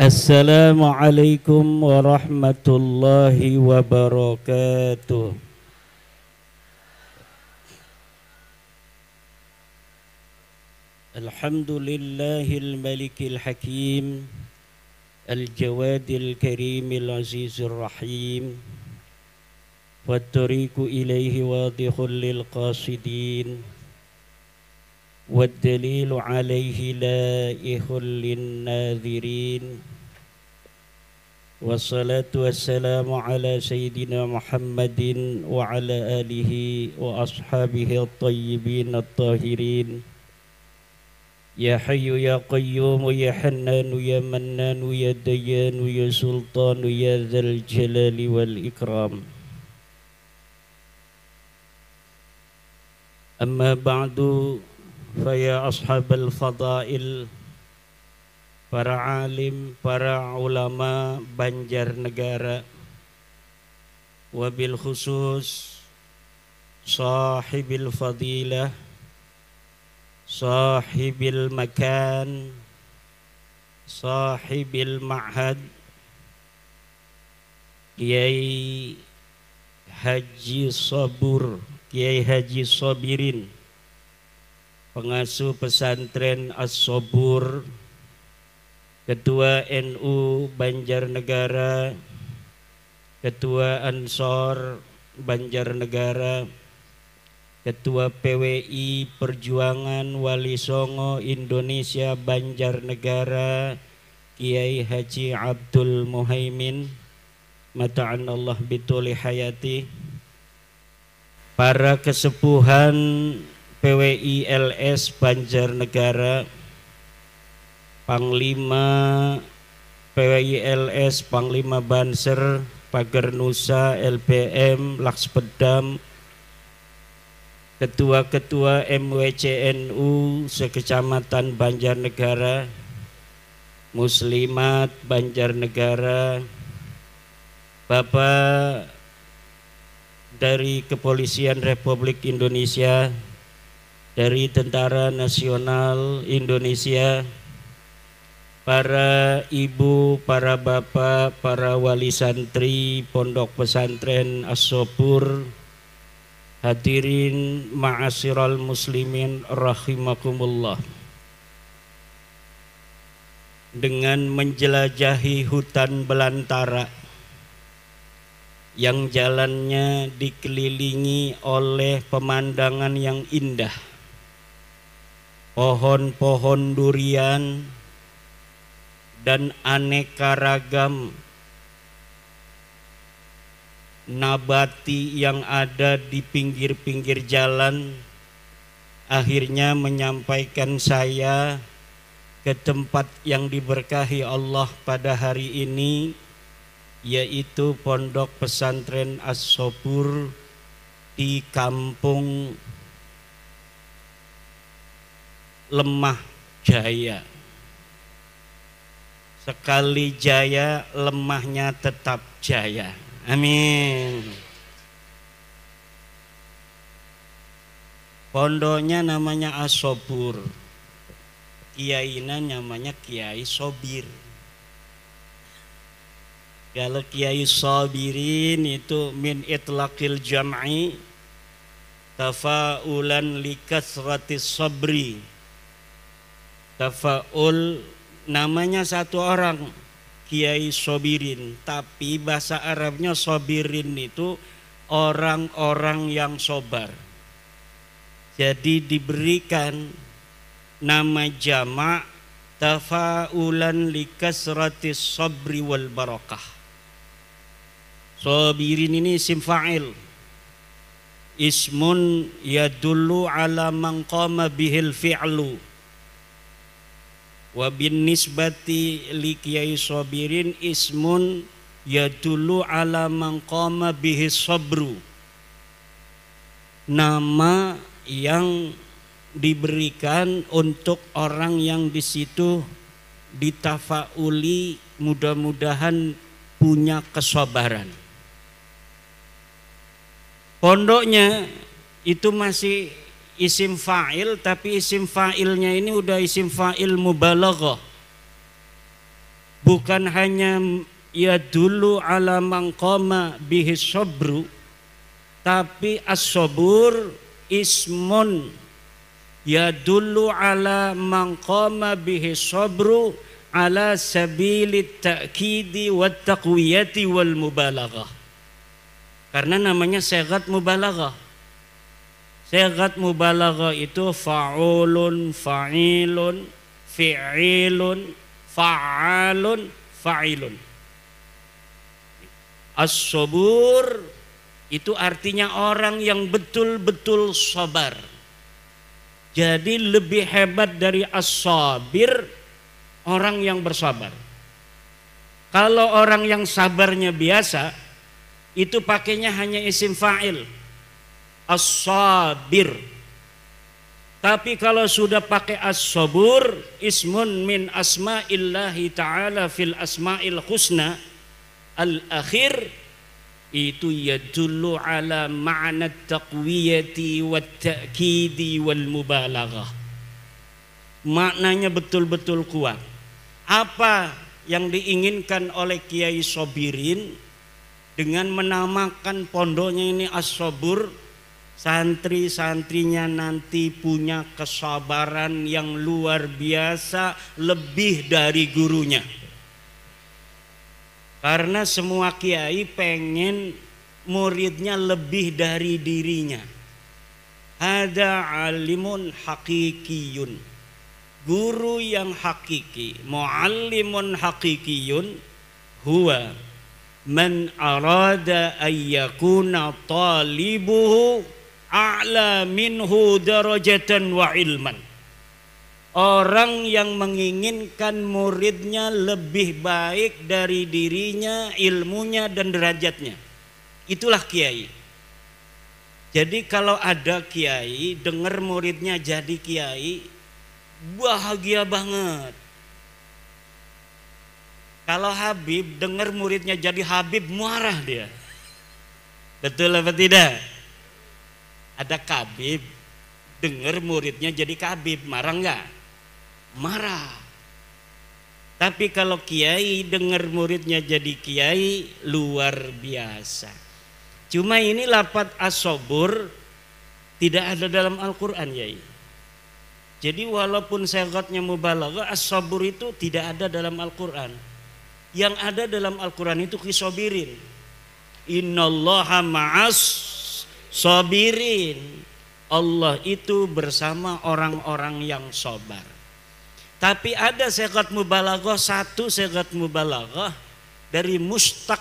Assalamualaikum warahmatullahi wabarakatuh. Alhamdulillahil malikil hakim, al-jawadil karimil azizir rahim, wat-tariqu ilaihi wadihul lil qasidin, wad-dalilu alaihi laihul lin nadhirin. Wassalatu wassalamu ala sayyidina Muhammadin wa ala alihi wa ashabihi at-tayyibin at-tahirin. Ya Hayyu ya Qayyum ya Hannanu ya Mannanu ya Dayyanu ya Sultanu ya Dzal Jalali wal Ikram. Amma ba'du, fa ya ashabal fadail, para alim, para ulama Banjarnegara, wabil khusus sahibil fadilah, sahibil makan, sahibil ma'had, Kiai Haji Sabur, Kiai Haji Sabirin, pengasuh pesantren As-Sabur, Ketua NU Banjarnegara, Ketua Ansor Banjarnegara, Ketua PWI Perjuangan Wali Songo Indonesia Banjarnegara, Kiai Haji Abdul Muhaimin, mata'an Allah bituli hayati, para kesepuhan PWI LS Banjarnegara, Panglima PWI LS, Panglima Banser, Pagar Nusa, LPM, Lakspedam, Ketua-ketua MWCNU sekecamatan Banjarnegara, Muslimat Banjarnegara, Bapak dari Kepolisian Republik Indonesia, dari Tentara Nasional Indonesia, para ibu, para bapak, para wali santri Pondok Pesantren As-Sabur, hadirin ma'asyiral muslimin rahimakumullah. Dengan menjelajahi hutan belantara yang jalannya dikelilingi oleh pemandangan yang indah, pohon-pohon durian dan aneka ragam nabati yang ada di pinggir-pinggir jalan, akhirnya menyampaikan saya ke tempat yang diberkahi Allah pada hari ini, yaitu Pondok Pesantren As-Sabur di Kampung Lemah Jaya. Sekali jaya, lemahnya tetap jaya. Amin. Pondoknya namanya As-Sabur, kiainya namanya Kiai Sobir. Kalau Kiai Sabirin itu min itlaqil jam'i tafa'ulan likasratis sabri. Tafa'ul namanya satu orang, Kiai Sabirin, tapi bahasa Arabnya Sabirin itu orang-orang yang sobar. Jadi diberikan nama jamak tafa'ulan likasratis sabri wal barakah. Sabirin ini isim fa'il, ismun yadullu ala man qama bihil fi'lu. Wa bin nisbati li Kiai Sabirin ismun yadullu ala man qama bihi sabru, nama yang diberikan untuk orang yang di situ ditafauli, mudah-mudahan punya kesabaran. Pondoknya itu masih isim fa'il, tapi isim fa'ilnya ini udah isim fa'il mubalaghah. bukan hanya ya dulu ala mangqama bihi sabru, tapi as-sabur ismun ya dulu ala mangqama bihi sabru ala sabilit ta'kidi wat taqwiyati wal mubalaghah. Karena namanya sighat mubalaghah. Sighat mubalaghah itu fa'ulun, fa'ilun, fi'ilun, fa'alun, fa'ilun. As-sabur itu artinya orang yang betul-betul sabar. Jadi lebih hebat dari as-sabir orang yang bersabar. Kalau orang yang sabarnya biasa, itu pakainya hanya isim fa'il, as-sabir. Tapi kalau sudah pakai as-sabur, ismun min asma'illahi ta'ala fil asma'il husna al-akhir, itu yadullu ala ma'na taqwiyati wat ta'kidi wal mubalaghah. Maknanya betul-betul kuat. Apa yang diinginkan oleh Kiai Sobirin dengan menamakan pondoknya ini As-Sabur, santri-santrinya nanti punya kesabaran yang luar biasa, lebih dari gurunya. Karena semua kiai pengen muridnya lebih dari dirinya. Ada alimun hakikiyun, guru yang hakiki, muallimun hakikiyun, huwa man arada ayyakuna talibuhu a'la minhu darajatan wa ilman. Orang yang menginginkan muridnya lebih baik dari dirinya, ilmunya dan derajatnya. Itulah kiai. Jadi kalau ada kiai dengar muridnya jadi kiai, bahagia banget. Kalau Habib dengar muridnya jadi Habib, marah dia. Betul apa tidak? Ada Kabib dengar muridnya jadi Kabib, marah enggak? Marah. Tapi kalau kiai dengar muridnya jadi kiai, luar biasa. Cuma ini lafaz as-sabur tidak ada dalam Al-Quran, Yai. Jadi walaupun sighatnya mubalaghah, as-sabur itu tidak ada dalam Al-Quran. Yang ada dalam Al-Quran itu kisobirin. Innallaha ma'as sabirin. Allah itu bersama orang-orang yang sabar. Tapi ada sighat mubalaghah, satu sighat mubalaghah dari mustaq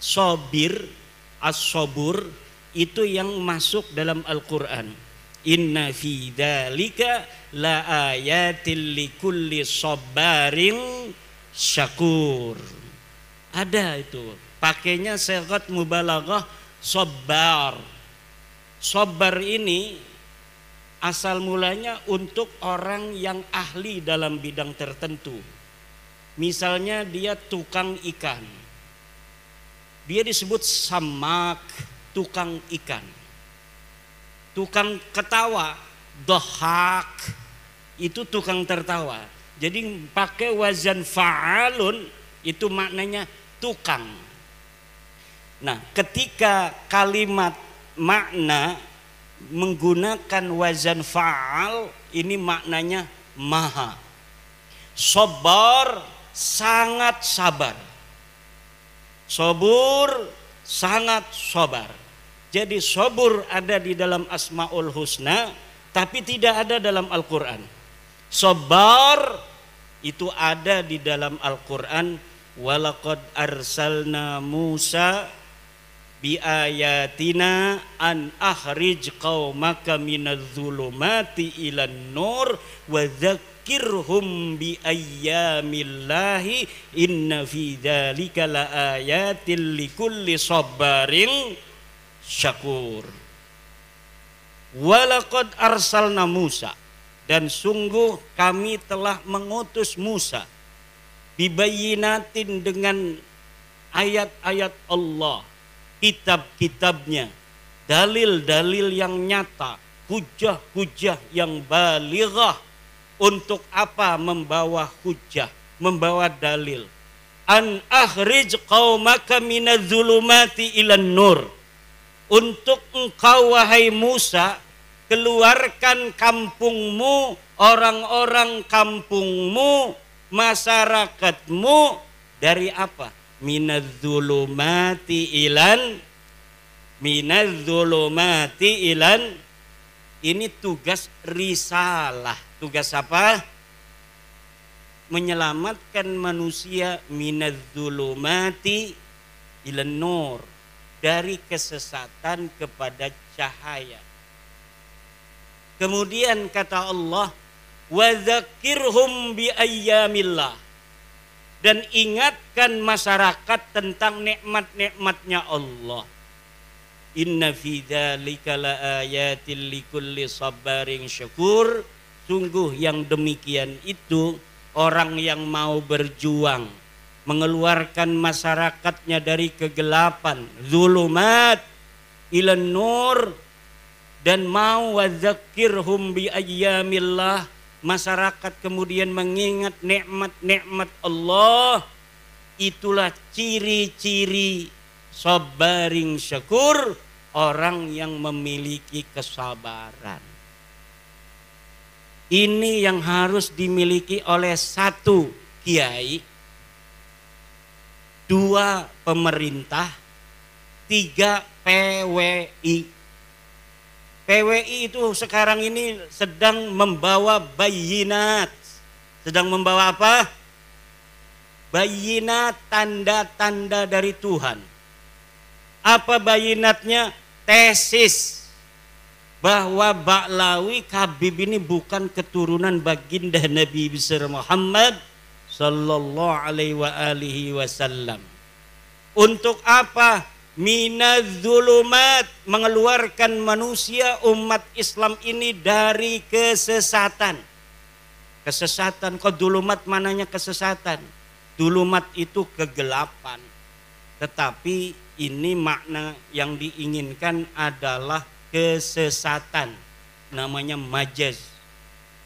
sabir, as-sabur, itu yang masuk dalam Al-Quran. Inna fi dzalika la ayatil likulli sabarin syakur. Ada itu. Pakainya sighat mubalaghah sabar. Sabar ini asal mulanya untuk orang yang ahli dalam bidang tertentu. Misalnya dia tukang ikan. Dia disebut samak, tukang ikan. Tukang ketawa, dohak, itu tukang tertawa. Jadi pakai wazan fa'alun, itu maknanya tukang. Nah, ketika kalimat makna menggunakan wazan fa'al, ini maknanya maha. Sabar, sangat sabar. Sabur, sangat sabar. Jadi sabur ada di dalam Asmaul Husna, tapi tidak ada dalam Al-Quran. Sabar itu ada di dalam Al-Quran. Walaqad arsalna Musa biayatina an akhrij qaumaka minadh-dhulumati ilan nur wa dzakkirhum bi ayyamillahi inna fi dzalika laayatil likulli sabarin syakur. Walaqad arsalna Musa, dan sungguh kami telah mengutus Musa bibayyinatin, dengan ayat-ayat Allah, kitab-kitabnya, dalil-dalil yang nyata, hujah-hujah yang balighah. Untuk apa membawa hujah, membawa dalil? an akhrij qaumaka minadz-zulumati ilan nur. Untuk engkau wahai Musa, keluarkan kampungmu, orang-orang kampungmu, masyarakatmu dari apa? Minadz-zulumati ilan. Ini tugas risalah. Tugas apa? Menyelamatkan manusia minadz-zulumati ilan nur, dari kesesatan kepada cahaya. Kemudian kata Allah, wa dzakirhum bi ayyamillah, dan ingatkan masyarakat tentang nikmat-nikmatnya Allah. Inna fi dzalika laayatil likulli sabarin syakur. Sungguh yang demikian itu orang yang mau berjuang mengeluarkan masyarakatnya dari kegelapan, zulumat ilan nur, dan mau wadzakirhum bi ayyamillah, masyarakat kemudian mengingat nikmat-nikmat Allah. Itulah ciri-ciri sabaring syakur, orang yang memiliki kesabaran. Ini yang harus dimiliki oleh satu kiai, 2 pemerintah, 3 PWI. PWI itu sekarang ini sedang membawa bayinat. Sedang membawa apa? Bayinat, tanda-tanda dari Tuhan. Apa bayinatnya? Tesis bahwa Ba'lawi Habib ini bukan keturunan baginda Nabi besar Muhammad sallallahu alaihi wasallam. Untuk apa? Minadz-zulumat, mengeluarkan manusia umat Islam ini dari kesesatan. Kesesatan, kok dulumat mananya kesesatan? Dulumat itu kegelapan. Tetapi ini makna yang diinginkan adalah kesesatan. Namanya majaz.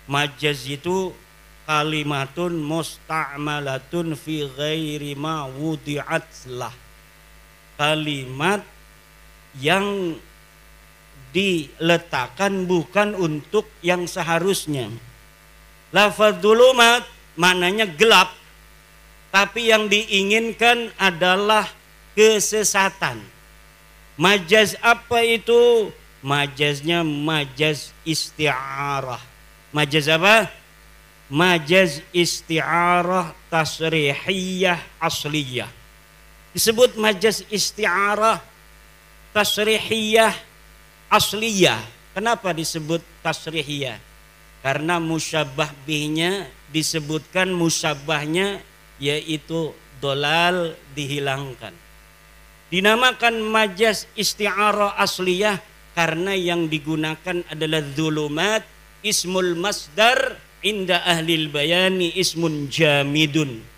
Majaz itu kalimatun musta'malatun fi ghairi ma wudi'at lah. Kalimat yang diletakkan bukan untuk yang seharusnya. Lafaz dzulumat maknanya gelap, tapi yang diinginkan adalah kesesatan. Majaz apa itu? Majaznya majaz isti'arah. Majaz apa? Majaz isti'arah tasrihiyah asliyah. Disebut majaz isti'arah tasrihiyah asliyah. Kenapa disebut tasrihiyah? Karena musyabbah bihnya disebutkan musyabbahnya, yaitu dolal dihilangkan. Dinamakan majaz isti'arah asliyah karena yang digunakan adalah dzulumat, ismul masdar inda ahlil bayani ismun jamidun.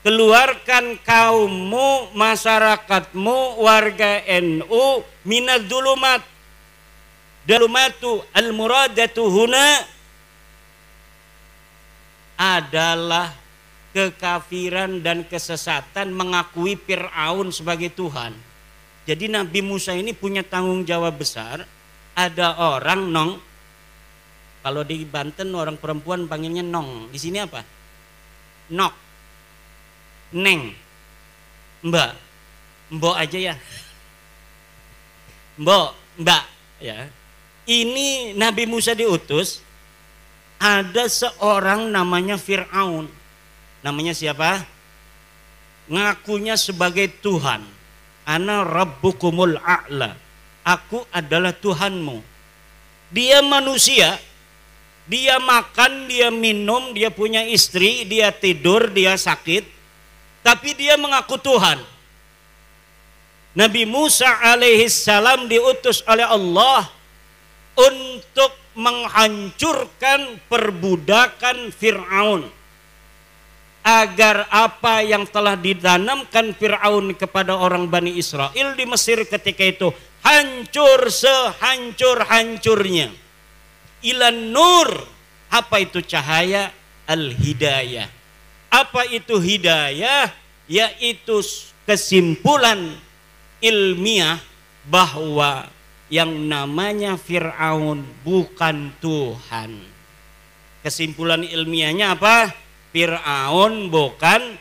Keluarkan kaummu, masyarakatmu, warga NU minadz-zulumat. Dzulumatu al-muradatu huna adalah kekafiran dan kesesatan, mengakui Fir'aun sebagai Tuhan. Jadi Nabi Musa ini punya tanggung jawab besar. Ada orang nong, kalau di Banten orang perempuan panggilnya nong. Di sini apa? Nok, neng, mbak, mbok aja ya, mbak ya. Ini Nabi Musa diutus. Ada seorang namanya Fir'aun. Namanya siapa? Ngakunya sebagai Tuhan. Ana rabbukumul a'la. Aku adalah Tuhanmu. Dia manusia. Dia makan, dia minum, dia punya istri, dia tidur, dia sakit. Tapi dia mengaku Tuhan. Nabi Musa alaihissalam diutus oleh Allah untuk menghancurkan perbudakan Fir'aun. Agar apa yang telah ditanamkan Fir'aun kepada orang Bani Israel di Mesir ketika itu hancur sehancur-hancurnya. Ilan nur, apa itu cahaya? Al-hidayah. Apa itu hidayah? Yaitu kesimpulan ilmiah bahwa yang namanya Fir'aun bukan Tuhan. Kesimpulan ilmiahnya apa? Fir'aun bukan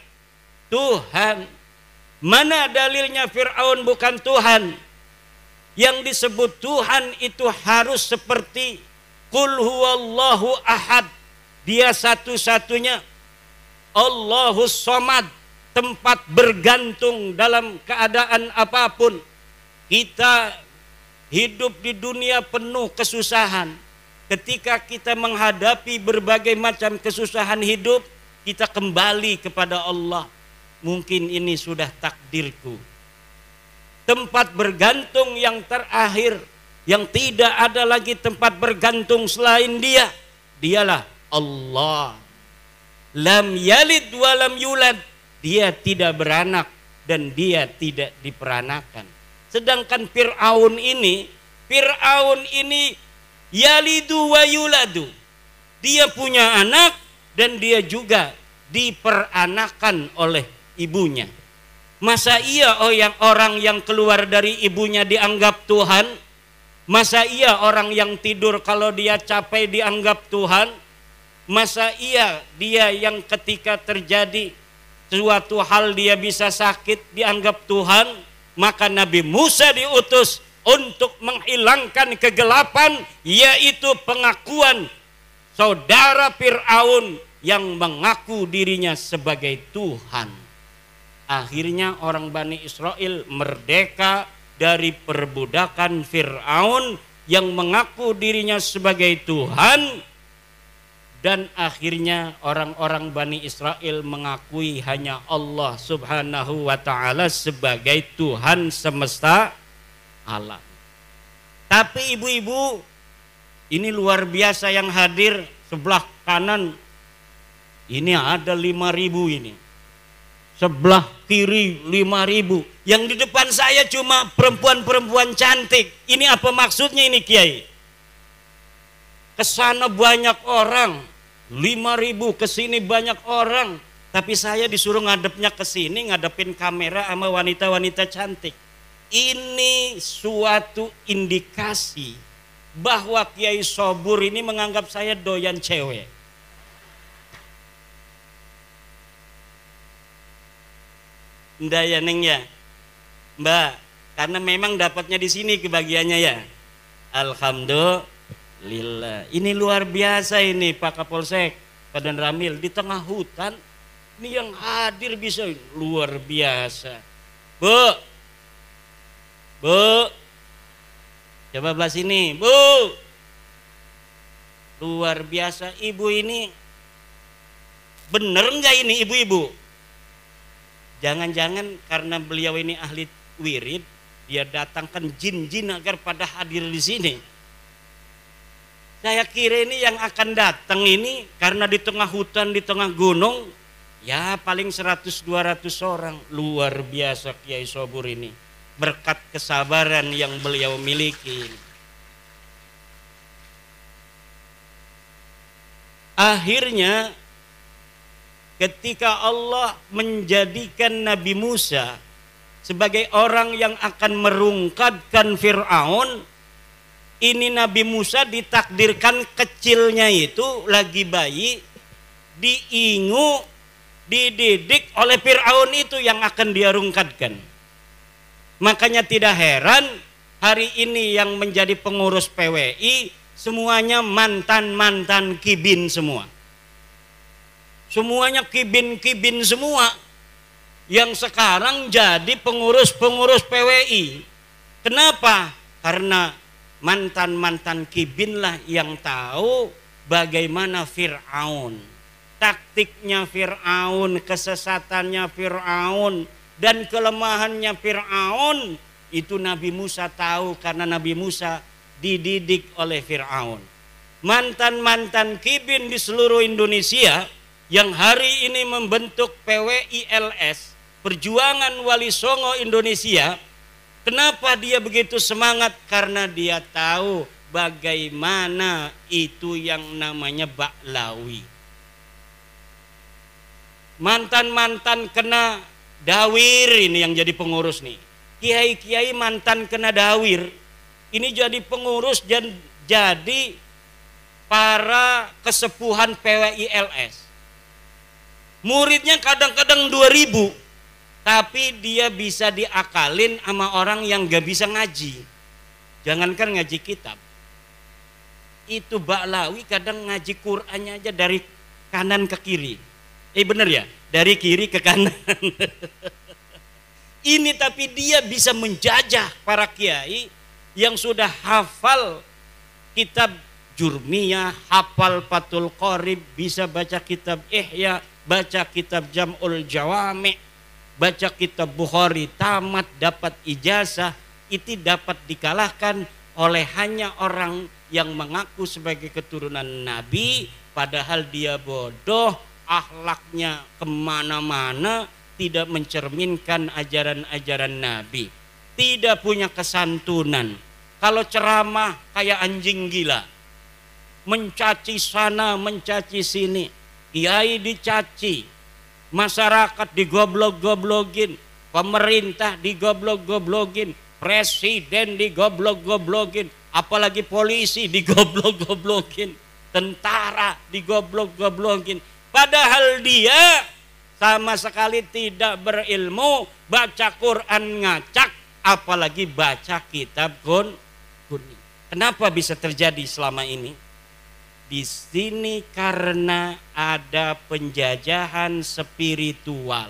Tuhan. Mana dalilnya Fir'aun bukan Tuhan? Yang disebut Tuhan itu harus seperti Qul huwallahu ahad. Dia satu-satunya. Allahus somad. Tempat bergantung dalam keadaan apapun. Kita hidup di dunia penuh kesusahan. Ketika kita menghadapi berbagai macam kesusahan hidup, kita kembali kepada Allah. Mungkin ini sudah takdirku. Tempat bergantung yang terakhir, yang tidak ada lagi tempat bergantung selain Dia. Dialah Allah. Lam yalid wa lam yulad. Dia tidak beranak dan dia tidak diperanakan. Sedangkan Fir'aun ini yalidu wa yuladu. Dia punya anak dan dia juga diperanakan oleh ibunya. Masa iya orang yang keluar dari ibunya dianggap Tuhan? Masa iya orang yang tidur kalau dia capek dianggap Tuhan? Masa iya dia yang ketika terjadi suatu hal dia bisa sakit dianggap Tuhan? Maka Nabi Musa diutus untuk menghilangkan kegelapan, yaitu pengakuan saudara Fir'aun yang mengaku dirinya sebagai Tuhan. Akhirnya orang Bani Israel merdeka dari perbudakan Fir'aun yang mengaku dirinya sebagai Tuhan. Dan akhirnya orang-orang Bani Israel mengakui hanya Allah Subhanahu wa ta'ala sebagai Tuhan semesta alam. Tapi ibu-ibu, ini luar biasa yang hadir sebelah kanan. Ini ada 5.000 ini. Sebelah kiri 5.000. Yang di depan saya cuma perempuan-perempuan cantik. Ini apa maksudnya ini Kiai? Kesana banyak orang, 5.000, kesini banyak orang, tapi saya disuruh ngadepnya ke sini, ngadepin kamera sama wanita-wanita cantik. Ini suatu indikasi bahwa Kiai Sobur ini menganggap saya doyan cewek. Ndak ya Neng ya, Mbak, karena memang dapatnya di sini kebagiannya ya. Alhamdulillah. Ini luar biasa ini Pak Kapolsek Padan Ramil di tengah hutan. Ini yang hadir bisa luar biasa. Bu, coba belah sini, Bu. Luar biasa. Ibu ini bener nggak ini ibu-ibu? Jangan-jangan karena beliau ini ahli wirid, dia datangkan jin-jin agar pada hadir di sini. Saya kira ini yang akan datang ini karena di tengah hutan, di tengah gunung, ya paling 100-200 orang. Luar biasa Kiai Sobur ini, berkat kesabaran yang beliau miliki. Akhirnya ketika Allah menjadikan Nabi Musa sebagai orang yang akan merungkadkan Fir'aun, ini Nabi Musa ditakdirkan kecilnya itu lagi bayi, diingu, dididik oleh Fir'aun itu yang akan dia rungkadkan. Makanya tidak heran hari ini yang menjadi pengurus PWI semuanya mantan-mantan kibin semua. Semuanya kibin-kibin semua yang sekarang jadi pengurus-pengurus PWI. Kenapa? Karena mantan-mantan kibin lah yang tahu bagaimana Fir'aun, taktiknya Fir'aun, kesesatannya Fir'aun, dan kelemahannya Fir'aun. Itu Nabi Musa tahu karena Nabi Musa dididik oleh Fir'aun. Mantan-mantan kibin di seluruh Indonesia yang hari ini membentuk PWILS, Perjuangan Wali Songo Indonesia. Kenapa dia begitu semangat? Karena dia tahu bagaimana itu yang namanya Baklawi. mantan-mantan kena dawir ini yang jadi pengurus nih. Kiai-kiai mantan kena dawir ini jadi pengurus dan jadi para kesepuhan PWILS. Muridnya kadang-kadang 2000, tapi dia bisa diakalin sama orang yang gak bisa ngaji. Jangankan ngaji kitab, itu Ba'lawi kadang ngaji Qur'annya aja dari kanan ke kiri. Bener ya, dari kiri ke kanan. Ini tapi dia bisa menjajah para kiai yang sudah hafal kitab Jurmiyah, hafal Fathul Qorib, bisa baca kitab Ihya, baca kitab Jam'ul Jawami', baca kitab Bukhari, tamat, dapat ijazah. Itu dapat dikalahkan oleh hanya orang yang mengaku sebagai keturunan Nabi, padahal dia bodoh, akhlaknya kemana-mana, tidak mencerminkan ajaran-ajaran Nabi, tidak punya kesantunan. Kalau ceramah kayak anjing gila, mencaci sana, mencaci sini, kiai dicaci, masyarakat digoblok-goblokin, pemerintah digoblok-goblokin, presiden digoblok-goblokin, apalagi polisi digoblok-goblokin, tentara digoblok-goblokin. Padahal dia sama sekali tidak berilmu, baca Quran ngacak, apalagi baca kitab kuning. Kenapa bisa terjadi selama ini? Di sini karena ada penjajahan spiritual.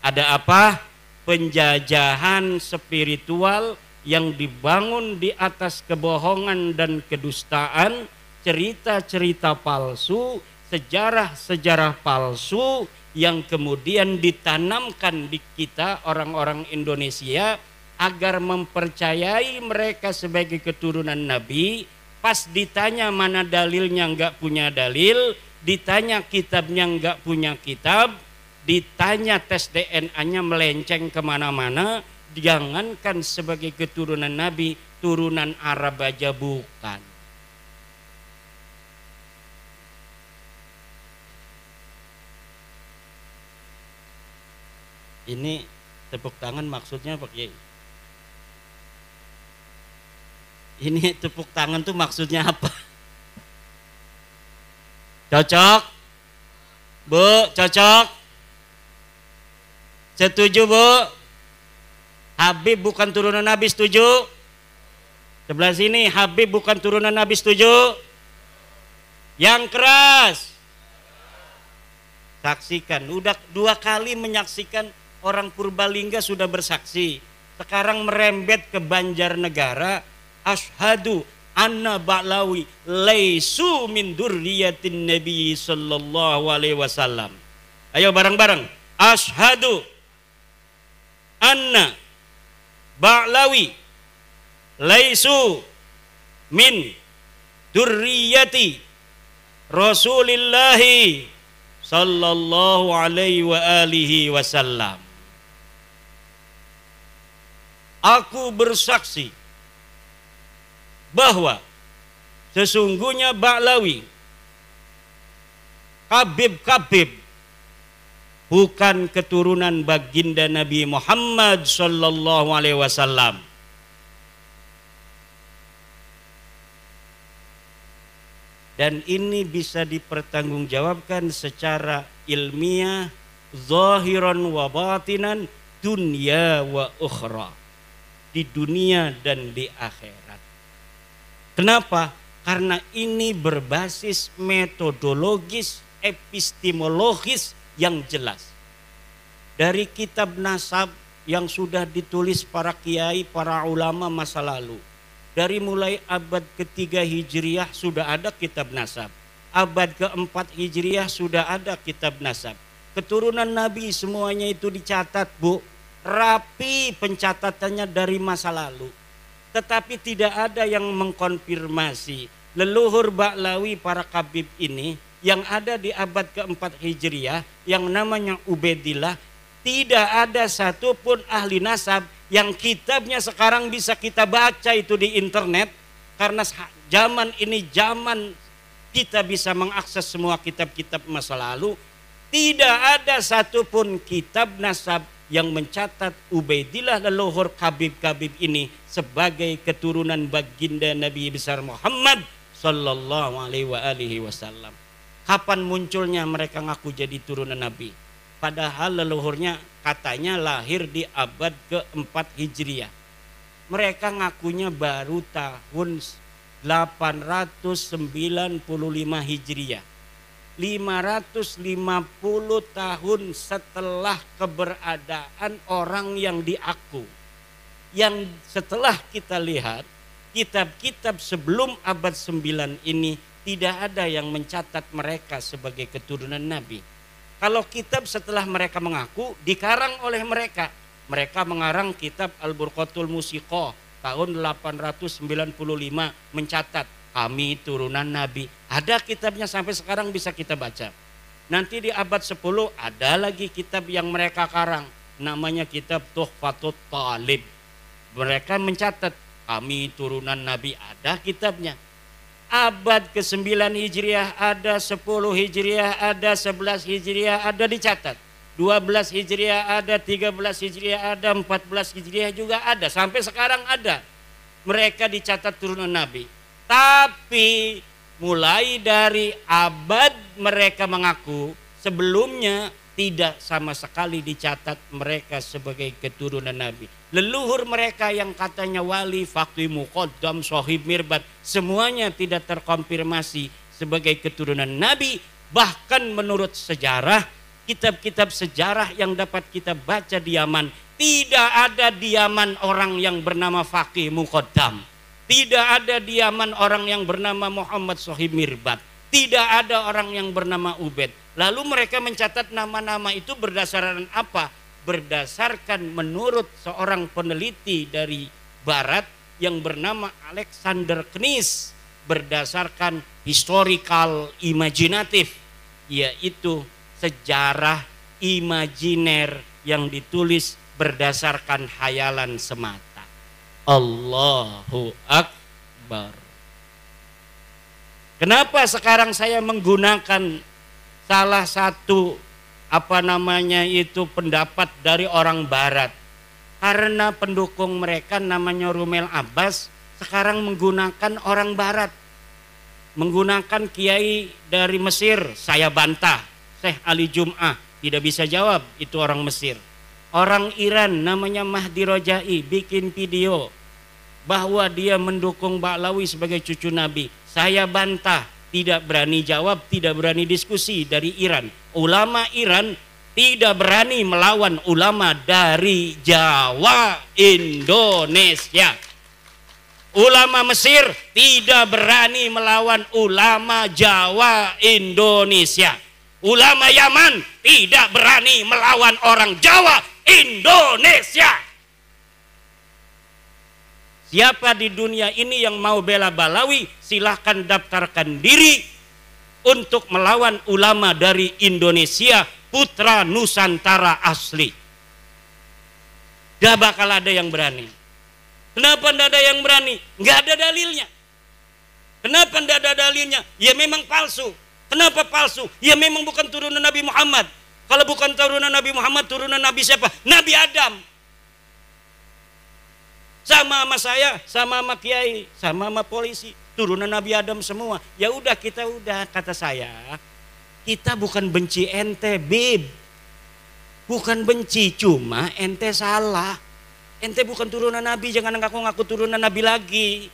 Ada apa? Penjajahan spiritual yang dibangun di atas kebohongan dan kedustaan, cerita-cerita palsu, sejarah-sejarah palsu yang kemudian ditanamkan di kita orang-orang Indonesia agar mempercayai mereka sebagai keturunan Nabi. Pas ditanya mana dalilnya nggak punya dalil, ditanya kitabnya nggak punya kitab, ditanya tes DNA-nya melenceng kemana-mana. Jangankan sebagai keturunan Nabi, turunan Arab aja bukan. Ini tepuk tangan maksudnya Pak Kiai? Ini tepuk tangan tuh maksudnya apa? Cocok? Bu, cocok? Setuju Bu? Habib bukan turunan Nabi, setuju? Sebelah sini, Habib bukan turunan Nabi, setuju? Yang keras. Saksikan, udah 2 kali menyaksikan. Orang Purbalingga sudah bersaksi. Sekarang merembet ke Banjarnegara. Ashhadu anna Ba'lawi laisu min durriyatin Nabi sallallahu alaihi wasallam. Ayo bareng-bareng. Ashhadu anna Ba'lawi laisu min durriyati Rasulillahi sallallahu alaihi wa alihi wasallam. Aku bersaksi bahwa sesungguhnya Ba'lawi, Habib bukan keturunan baginda Nabi Muhammad sallallahu alaihi wasallam. Dan ini bisa dipertanggungjawabkan secara ilmiah, zahiran wa batinan, dunia wa ukhra. Di dunia dan di akhirat. Kenapa? Karena ini berbasis metodologis, epistemologis yang jelas. Dari kitab nasab yang sudah ditulis para kiai, para ulama masa lalu. Dari mulai abad ke-3 Hijriah sudah ada kitab nasab. Abad ke-4 Hijriah sudah ada kitab nasab. Keturunan Nabi semuanya itu dicatat, Bu. Rapi pencatatannya dari masa lalu. Tetapi tidak ada yang mengkonfirmasi leluhur Ba'lawi para Habib ini yang ada di abad ke-4 Hijriah yang namanya Ubaidillah. Tidak ada satupun ahli nasab yang kitabnya sekarang bisa kita baca itu di internet. Karena zaman ini zaman kita bisa mengakses semua kitab-kitab masa lalu. Tidak ada satupun kitab nasab yang mencatat Ubaidillah leluhur Khabib ini sebagai keturunan baginda Nabi besar Muhammad sallallahu alaihi wasallam. Kapan munculnya mereka ngaku jadi turunan Nabi? Padahal leluhurnya katanya lahir di abad ke-4 Hijriah. Mereka ngakunya baru tahun 895 Hijriah. 550 tahun setelah keberadaan orang yang diaku. Yang setelah kita lihat kitab-kitab sebelum abad 9 ini tidak ada yang mencatat mereka sebagai keturunan Nabi. Kalau kitab setelah mereka mengaku dikarang oleh mereka. Mereka mengarang kitab Al-Burqatul Musiqah tahun 895 mencatat kami turunan Nabi. Ada kitabnya sampai sekarang bisa kita baca. Nanti di abad 10 ada lagi kitab yang mereka karang. Namanya kitab Tuhfatut Talib. Mereka mencatat kami turunan Nabi, ada kitabnya. Abad ke-9 Hijriah ada, 10 Hijriah ada, 11 Hijriah ada dicatat. 12 Hijriah ada, 13 Hijriah ada, 14 Hijriah juga ada. Sampai sekarang ada. Mereka dicatat turunan Nabi. Tapi mulai dari abad mereka mengaku, sebelumnya tidak sama sekali dicatat mereka sebagai keturunan Nabi. Leluhur mereka yang katanya wali, faqih, muqaddam, sohib, mirbat, semuanya tidak terkonfirmasi sebagai keturunan Nabi. Bahkan menurut sejarah, kitab-kitab sejarah yang dapat kita baca di Yaman, tidak ada di Yaman orang yang bernama faqih muqaddam. Tidak ada di Yaman orang yang bernama Muhammad Sohib Mirbat. Tidak ada orang yang bernama Ubed. Lalu mereka mencatat nama-nama itu berdasarkan apa? Berdasarkan menurut seorang peneliti dari Barat yang bernama Alexander Knies. Berdasarkan historical imajinatif, yaitu sejarah imajiner yang ditulis berdasarkan hayalan semata. Allahu Akbar. Kenapa sekarang saya menggunakan salah satu pendapat dari orang Barat? Karena pendukung mereka namanya Rumel Abbas sekarang menggunakan orang Barat, menggunakan kiai dari Mesir. Saya bantah, Syekh Ali Jum'ah tidak bisa jawab, itu orang Mesir. Orang Iran namanya Mahdi Rojai bikin video bahwa dia mendukung Ba'lawi sebagai cucu Nabi. Saya bantah, tidak berani jawab, tidak berani diskusi dari Iran. Ulama Iran tidak berani melawan ulama dari Jawa, Indonesia. Ulama Mesir tidak berani melawan ulama Jawa, Indonesia. Ulama Yaman tidak berani melawan orang Jawa, Indonesia. Siapa di dunia ini yang mau bela Ba'lawi, silahkan daftarkan diri untuk melawan ulama dari Indonesia, putra Nusantara asli. Gak bakal ada yang berani. Kenapa tidak ada yang berani? Gak ada dalilnya. Kenapa tidak ada dalilnya? Ya memang palsu. Kenapa palsu? Ya memang bukan turunan Nabi Muhammad. Kalau bukan turunan Nabi Muhammad, turunan Nabi siapa? Nabi Adam. Sama saya, sama kiai, sama polisi, turunan Nabi Adam semua. Ya udah, kata saya, kita bukan benci ente, Bib. Bukan benci, cuma ente salah. Ente bukan turunan Nabi, jangan ngaku-ngaku turunan Nabi lagi.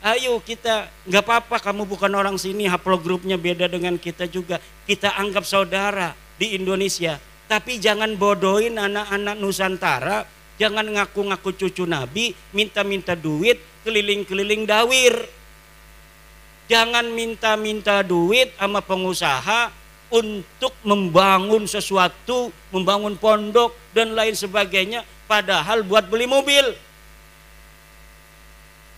Ayo kita, nggak apa-apa kamu bukan orang sini, haplogrupnya beda dengan kita juga. Kita anggap saudara di Indonesia. Tapi jangan bodohin anak-anak Nusantara. Jangan ngaku-ngaku cucu Nabi, minta-minta duit, keliling-keliling dawir. Jangan minta-minta duit sama pengusaha untuk membangun sesuatu, membangun pondok dan lain sebagainya, padahal buat beli mobil.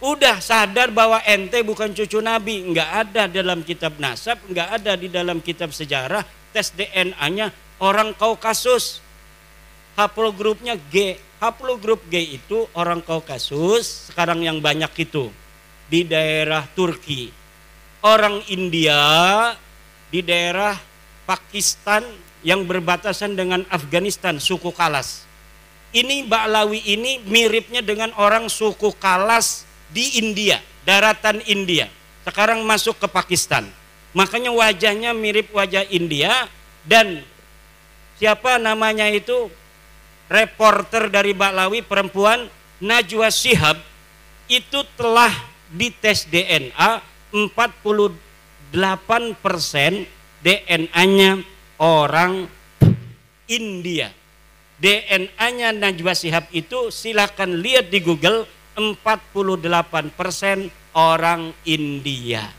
Udah sadar bahwa ente bukan cucu Nabi, nggak ada dalam kitab nasab, nggak ada di dalam kitab sejarah, tes DNA-nya orang Kaukasus. Haplogrupnya G. Haplogrup G itu orang Kaukasus, sekarang yang banyak itu di daerah Turki. Orang India di daerah Pakistan, yang berbatasan dengan Afghanistan, suku Kalas. Ini Ba'lawi ini miripnya dengan orang suku Kalas di India, daratan India. Sekarang masuk ke Pakistan. Makanya wajahnya mirip wajah India. Dan siapa namanya itu, reporter dari Ba'lawi perempuan, Najwa Shihab, itu telah dites DNA, 48% DNA-nya orang India. DNA-nya Najwa Shihab itu silakan lihat di Google, 48% orang India.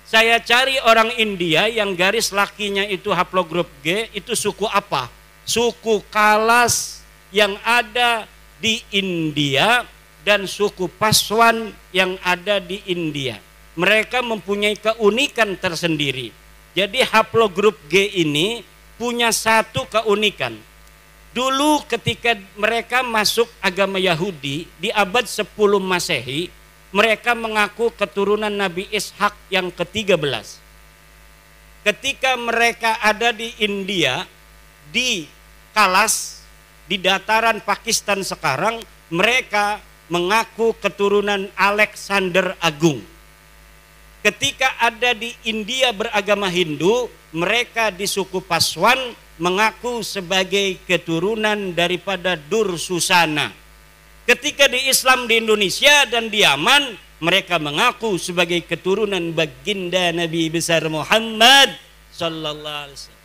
Saya cari orang India yang garis lakinya itu haplogrup G, itu suku apa? Suku Kalas yang ada di India dan suku Paswan yang ada di India. Mereka mempunyai keunikan tersendiri. Jadi haplogrup G ini punya satu keunikan. Dulu ketika mereka masuk agama Yahudi di abad 10 Masehi, mereka mengaku keturunan Nabi Ishak yang ke-13. Ketika mereka ada di India, di Kalas, di dataran Pakistan sekarang, mereka mengaku keturunan Alexander Agung. Ketika ada di India beragama Hindu, mereka di suku Paswan mengaku sebagai keturunan daripada Dursusana. Ketika di Islam di Indonesia dan di Yaman, mereka mengaku sebagai keturunan baginda Nabi besar Muhammad sallallahu alaihi wasallam.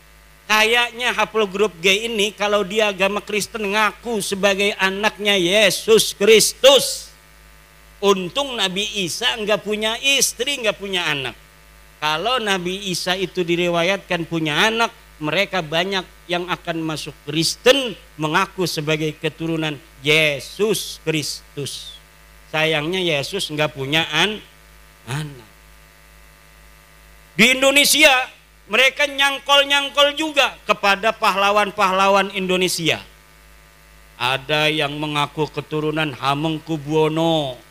Kayaknya haplogrup G ini kalau dia agama Kristen ngaku sebagai anaknya Yesus Kristus. Untung Nabi Isa enggak punya istri, enggak punya anak. Kalau Nabi Isa itu diriwayatkan punya anak, mereka banyak yang akan masuk Kristen mengaku sebagai keturunan Yesus Kristus. Sayangnya Yesus enggak punya anak. Di Indonesia mereka nyangkol-nyangkol juga kepada pahlawan-pahlawan Indonesia. Ada yang mengaku keturunan Hamengkubuwono.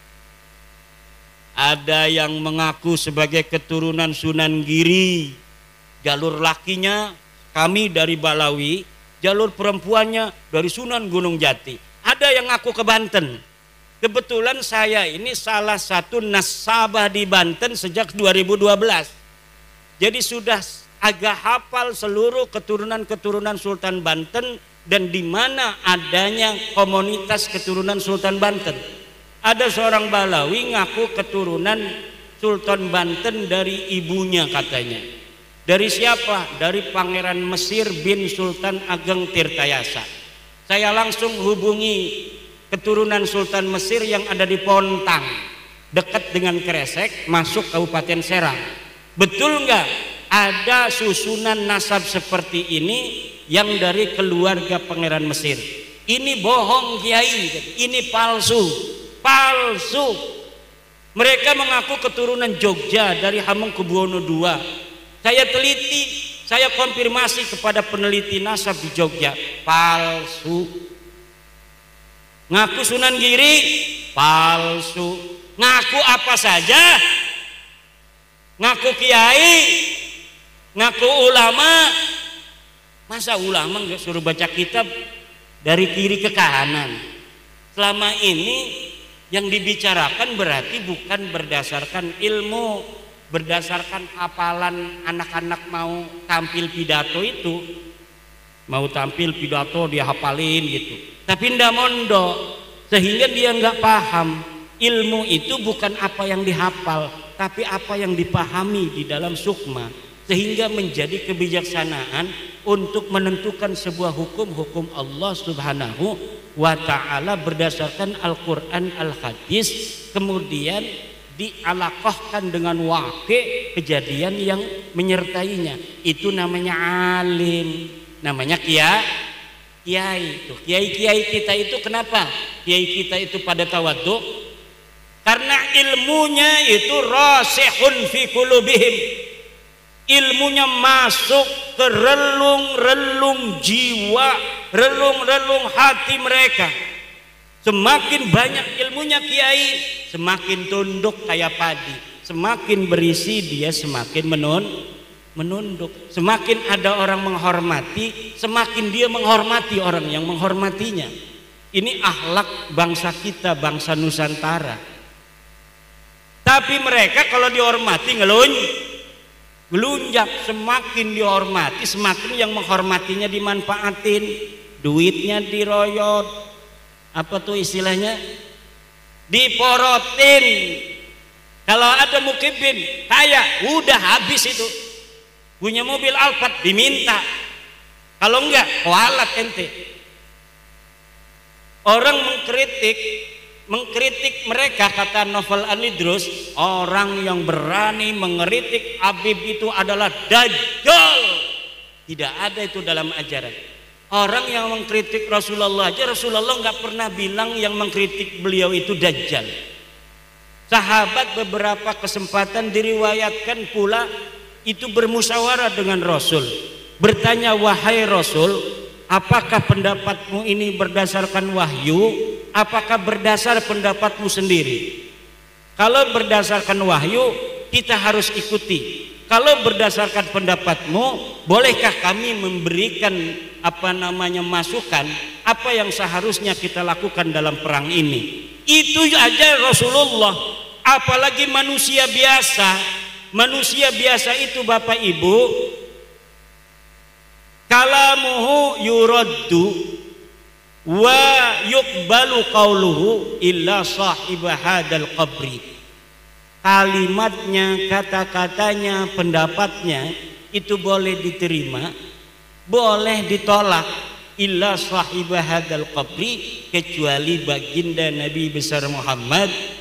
Ada yang mengaku sebagai keturunan Sunan Giri. Jalur lakinya kami dari Ba'lawi, jalur perempuannya dari Sunan Gunung Jati. Ada yang ngaku ke Banten. Kebetulan saya ini salah satu nasabah di Banten sejak 2012. Jadi sudah agak hafal seluruh keturunan-keturunan Sultan Banten dan di mana adanya komunitas keturunan Sultan Banten. Ada seorang Ba'lawi ngaku keturunan Sultan Banten dari ibunya katanya. Dari siapa? Dari Pangeran Mesir bin Sultan Ageng Tirtayasa. Saya langsung hubungi keturunan Sultan Mesir yang ada di Pontang, dekat dengan Kresek, masuk Kabupaten Serang. Betul nggak ada susunan nasab seperti ini yang dari keluarga Pangeran Mesir? Ini bohong Kiai, ini palsu. Palsu. Mereka mengaku keturunan Jogja dari Hamengkubuwono II. Saya teliti, saya konfirmasi kepada peneliti nasab di Jogja, palsu. Ngaku Sunan Giri, palsu. Ngaku apa saja, ngaku kiai, ngaku ulama. Masa ulama nggak suruh baca kitab dari kiri ke kanan? Selama ini yang dibicarakan berarti bukan berdasarkan ilmu, berdasarkan hafalan anak-anak mau tampil pidato itu. Mau tampil pidato dia hafalin gitu. Tapi ndak mondok, sehingga dia nggak paham. Ilmu itu bukan apa yang dihafal, tapi apa yang dipahami di dalam sukma. Sehingga menjadi kebijaksanaan untuk menentukan sebuah hukum Allah Subhanahu wa ta'ala berdasarkan Al-Quran Al-Hadis, kemudian dialaqahkan dengan waqi' kejadian yang menyertainya. Itu namanya alim, namanya kiai. Kiai kita itu kenapa? Kiai kita itu pada tawadhu? Karena ilmunya itu rasihun fi qulubihim. Ilmunya masuk ke relung-relung jiwa, relung-relung hati mereka. Semakin banyak ilmunya kiai, semakin tunduk kayak padi. Semakin berisi dia semakin menunduk. Semakin ada orang menghormati, semakin dia menghormati orang yang menghormatinya. Ini akhlak bangsa kita, bangsa Nusantara. Tapi mereka kalau dihormati ngelunjak. Semakin dihormati, semakin yang menghormatinya dimanfaatin, duitnya diroyot, apa tuh istilahnya, diporotin. Kalau ada mukibin kaya, udah habis itu. Punya mobil Alphard diminta, kalau enggak kualat ente. Orang mengkritik mereka, kata Novel Anidrus, orang yang berani mengkritik Habib itu adalah dajjal. Tidak ada itu dalam ajaran. Orang yang mengkritik Rasulullah aja, Rasulullah nggak pernah bilang yang mengkritik beliau itu dajjal. Sahabat beberapa kesempatan diriwayatkan pula itu bermusyawarah dengan Rasul, bertanya, wahai Rasul, apakah pendapatmu ini berdasarkan wahyu, apakah berdasar pendapatmu sendiri? Kalau berdasarkan wahyu kita harus ikuti, kalau berdasarkan pendapatmu, bolehkah kami memberikan masukan apa yang seharusnya kita lakukan dalam perang ini? Itu aja Rasulullah, apalagi manusia biasa. Manusia biasa itu Bapak Ibu, kalamuhu yuraddu wa yuqbalu qauluhu illa sahib hadal qabri. Kalimatnya, kata-katanya, pendapatnya itu boleh diterima, boleh ditolak, illa sahib hadal qabri, kecuali baginda Nabi besar Muhammad.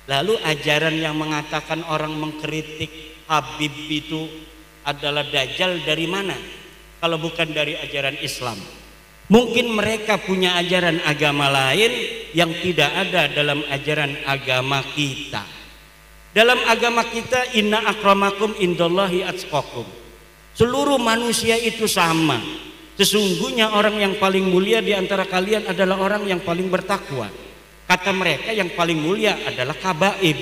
Lalu ajaran yang mengatakan orang mengkritik Habib itu adalah dajjal dari mana? Kalau bukan dari ajaran Islam. Mungkin mereka punya ajaran agama lain yang tidak ada dalam ajaran agama kita. Dalam agama kita, inna akramakum indallahi atqakum. Seluruh manusia itu sama. Sesungguhnya orang yang paling mulia di antara kalian adalah orang yang paling bertakwa. Kata mereka yang paling mulia adalah kabaib.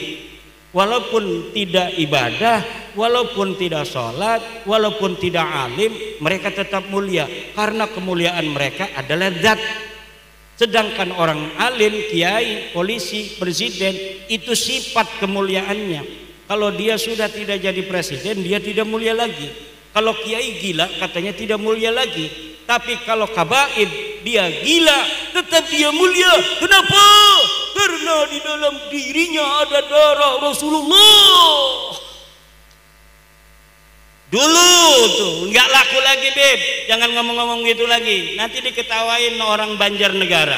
Walaupun tidak ibadah, walaupun tidak sholat, walaupun tidak alim, mereka tetap mulia karena kemuliaan mereka adalah zat. Sedangkan orang alim, kiai, polisi, presiden itu sifat kemuliaannya. Kalau dia sudah tidak jadi presiden, dia tidak mulia lagi. Kalau kiai gila, katanya tidak mulia lagi. Tapi kalau kabaib, dia gila, tetap dia mulia. Kenapa? Karena di dalam dirinya ada darah Rasulullah. Dulu tuh nggak laku lagi, Beb. Jangan ngomong-ngomong gitu lagi. Nanti diketawain orang Banjarnegara,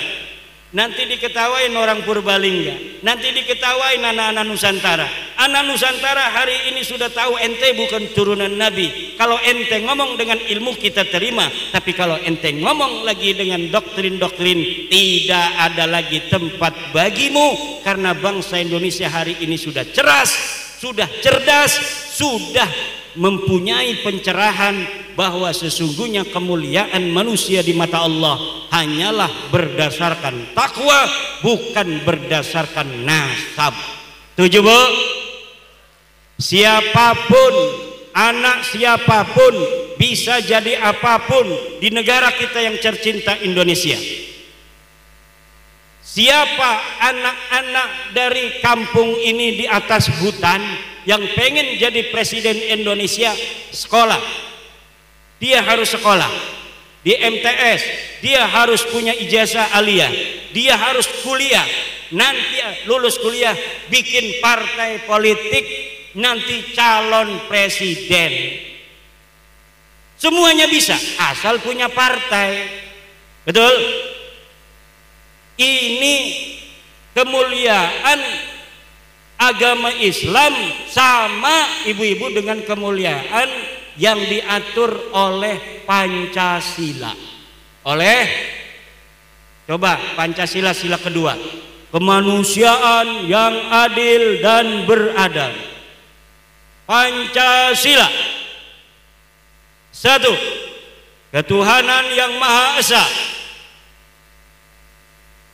nanti diketawain orang Purbalingga, nanti diketawain anak-anak Nusantara. Anak Nusantara hari ini sudah tahu ente bukan turunan Nabi. Kalau ente ngomong dengan ilmu kita terima, tapi kalau ente ngomong lagi dengan doktrin-doktrin, tidak ada lagi tempat bagimu. Karena bangsa Indonesia hari ini sudah cerdas, sudah cerdas, sudah mempunyai pencerahan bahwa sesungguhnya kemuliaan manusia di mata Allah hanyalah berdasarkan takwa, bukan berdasarkan nasab. Setuju, Bu? Siapapun, anak siapapun bisa jadi apapun di negara kita yang tercinta Indonesia. Siapa anak-anak dari kampung ini di atas hutan yang pengen jadi presiden Indonesia, sekolah. Dia harus sekolah di MTS, dia harus punya ijazah aliyah, dia harus kuliah. Nanti lulus kuliah bikin partai politik, nanti calon presiden. Semuanya bisa asal punya partai. Betul? Ini kemuliaan agama Islam sama ibu-ibu dengan kemuliaan yang diatur oleh Pancasila. Oleh, coba Pancasila sila kedua, kemanusiaan yang adil dan beradab. Pancasila. Satu, ketuhanan yang Maha Esa.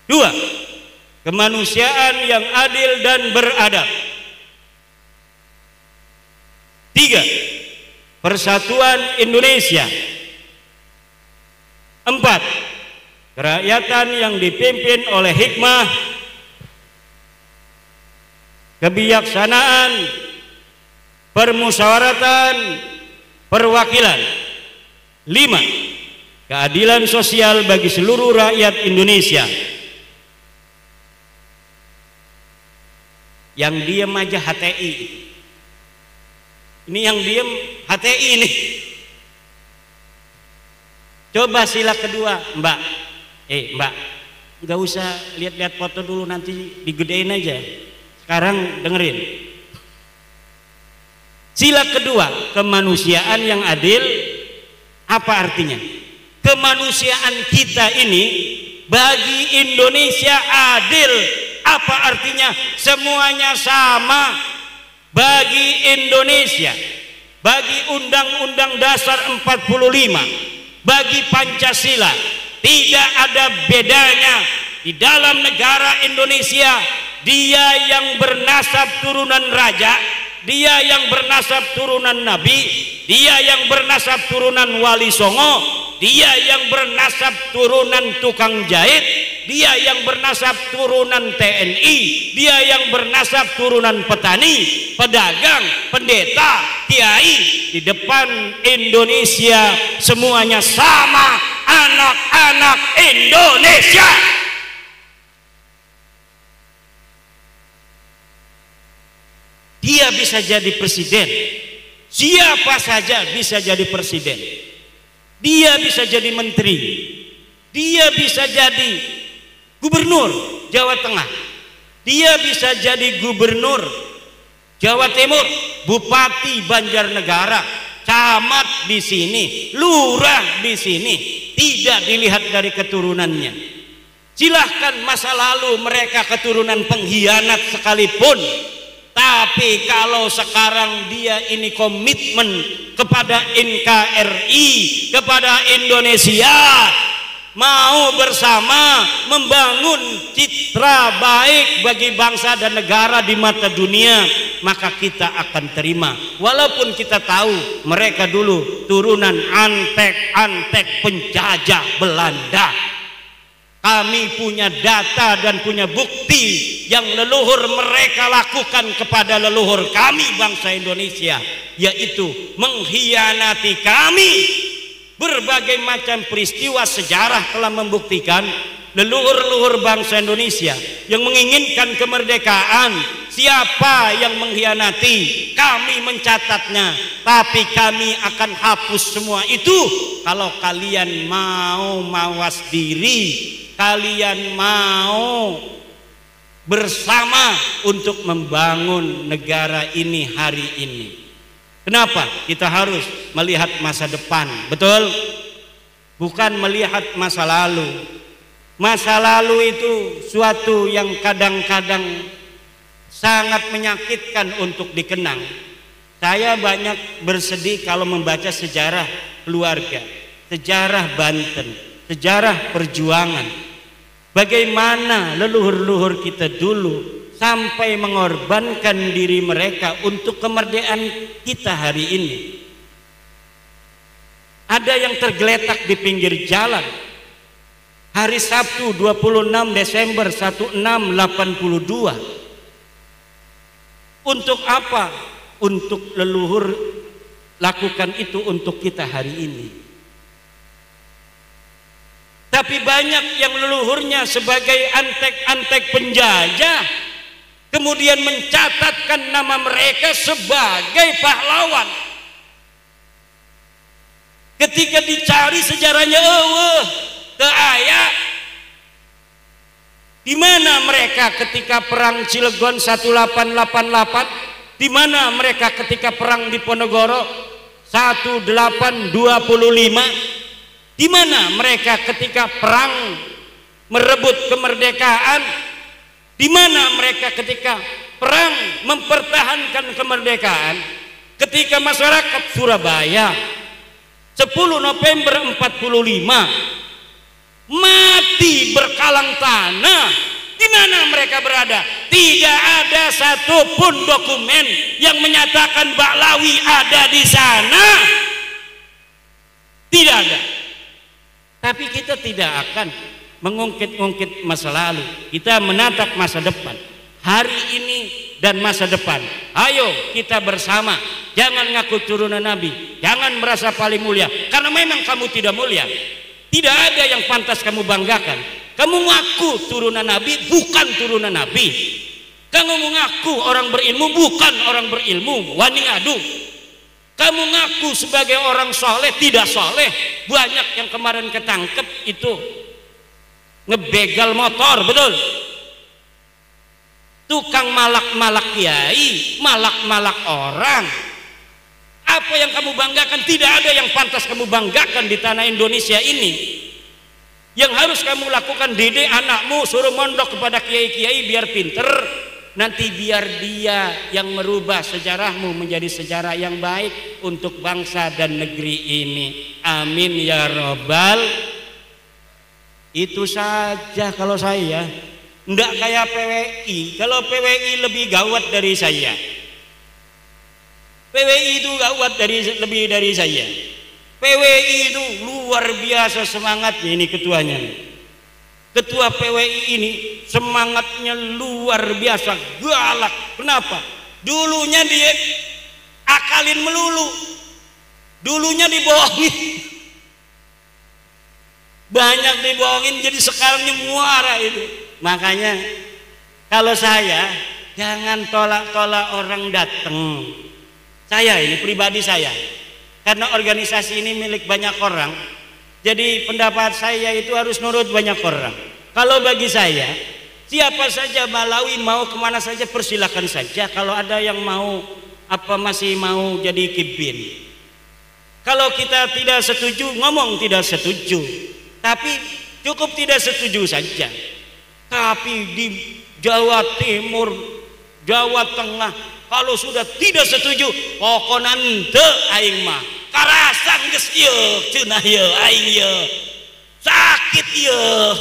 Dua, kemanusiaan yang adil dan beradab. Tiga, persatuan Indonesia. 4. Kerakyatan yang dipimpin oleh hikmah, kebijaksanaan, permusyawaratan, perwakilan. 5. Keadilan sosial bagi seluruh rakyat Indonesia. Yang diem aja HTI. Ini yang diem HTI ini. Coba sila kedua, Mbak. Mbak, nggak usah lihat-lihat foto dulu, nanti digedein aja. Sekarang dengerin. Sila kedua, kemanusiaan yang adil. Apa artinya? Kemanusiaan kita ini bagi Indonesia adil. Apa artinya? Semuanya sama bagi Indonesia, bagi Undang-Undang Dasar 45, bagi Pancasila. Tidak ada bedanya di dalam negara Indonesia. Dia yang bernasab turunan raja, dia yang bernasab turunan nabi, dia yang bernasab turunan wali songo, dia yang bernasab turunan tukang jahit, dia yang bernasab turunan TNI, dia yang bernasab turunan petani, pedagang, pendeta, kiai. Di depan Indonesia semuanya sama, anak-anak Indonesia. Dia bisa jadi presiden, siapa saja bisa jadi presiden. Dia bisa jadi menteri, dia bisa jadi gubernur Jawa Tengah, dia bisa jadi gubernur Jawa Timur, bupati Banjarnegara, camat di sini, lurah di sini. Tidak dilihat dari keturunannya. Silahkan masa lalu mereka keturunan pengkhianat sekalipun, tapi kalau sekarang dia ini komitmen kepada NKRI, kepada Indonesia, mau bersama membangun citra baik bagi bangsa dan negara di mata dunia, maka kita akan terima. Walaupun kita tahu mereka dulu turunan antek-antek penjajah Belanda. Kami punya data dan punya bukti yang leluhur mereka lakukan kepada leluhur kami bangsa Indonesia, yaitu mengkhianati kami. Berbagai macam peristiwa sejarah telah membuktikan leluhur-leluhur bangsa Indonesia yang menginginkan kemerdekaan. Siapa yang mengkhianati? Kami mencatatnya, tapi kami akan hapus semua itu kalau kalian mau mawas diri, kalian mau bersama untuk membangun negara ini hari ini. Kenapa? Kita harus melihat masa depan, betul? Bukan melihat masa lalu. Masa lalu itu suatu yang kadang-kadang sangat menyakitkan untuk dikenang. Saya banyak bersedih kalau membaca sejarah keluarga, sejarah Banten, sejarah perjuangan. Bagaimana leluhur-leluhur kita dulu sampai mengorbankan diri mereka untuk kemerdekaan kita hari ini. Ada yang tergeletak di pinggir jalan hari Sabtu 26 Desember 1682. Untuk apa? Untuk leluhur lakukan itu untuk kita hari ini. Tapi banyak yang leluhurnya sebagai antek-antek penjajah kemudian mencatatkan nama mereka sebagai pahlawan. Ketika dicari sejarahnya, keaya. Di mana mereka ketika perang Cilegon 1888? Di mana mereka ketika perang Diponegoro 1825? Di mana mereka ketika perang merebut kemerdekaan? Di mana mereka ketika perang mempertahankan kemerdekaan? Ketika masyarakat Surabaya 10 November 45 mati berkalang tanah, di mana mereka berada? Tidak ada satupun dokumen yang menyatakan Ba'lawi ada di sana. Tidak ada. Tapi kita tidak akan mengungkit-ungkit masa lalu. Kita menatap masa depan. Hari ini dan masa depan. Ayo kita bersama. Jangan ngaku turunan Nabi. Jangan merasa paling mulia. Karena memang kamu tidak mulia. Tidak ada yang pantas kamu banggakan. Kamu ngaku turunan Nabi, bukan turunan Nabi. Kamu mengaku orang berilmu, bukan orang berilmu. Wani adu. Kamu ngaku sebagai orang soleh, tidak soleh. Banyak yang kemarin ketangkep itu ngebegal motor, betul. Tukang malak-malak kiai, malak-malak orang. Apa yang kamu banggakan? Tidak ada yang pantas kamu banggakan di tanah Indonesia ini. Yang harus kamu lakukan, didik anakmu, suruh mondok kepada kiai-kiai biar pinter. Nanti biar dia yang merubah sejarahmu menjadi sejarah yang baik untuk bangsa dan negeri ini. Amin ya robbal. Itu saja kalau saya. Enggak kayak PWI. Kalau PWI lebih gawat dari saya. PWI itu gawat lebih dari saya. PWI itu luar biasa semangatnya, ini ketuanya. Ketua PWI ini semangatnya luar biasa, galak. Kenapa? Dulunya dia akalin melulu. Dulunya dibohongin. Banyak dibohongin, jadi sekarang muara itu. Makanya kalau saya jangan tolak-tolak orang datang. Saya ini pribadi saya, karena organisasi ini milik banyak orang, jadi pendapat saya itu harus nurut banyak orang. Kalau bagi saya, siapa saja Ba'lawi mau kemana saja persilakan saja. Kalau ada yang mau masih mau jadi kibin. Kalau kita tidak setuju, ngomong tidak setuju. Tapi cukup tidak setuju saja. Tapi di Jawa Timur, Jawa Tengah, kalau sudah tidak setuju, pokoknya ente aing mah karasan geus ieu cenah ieu aing ieu sakit ieu.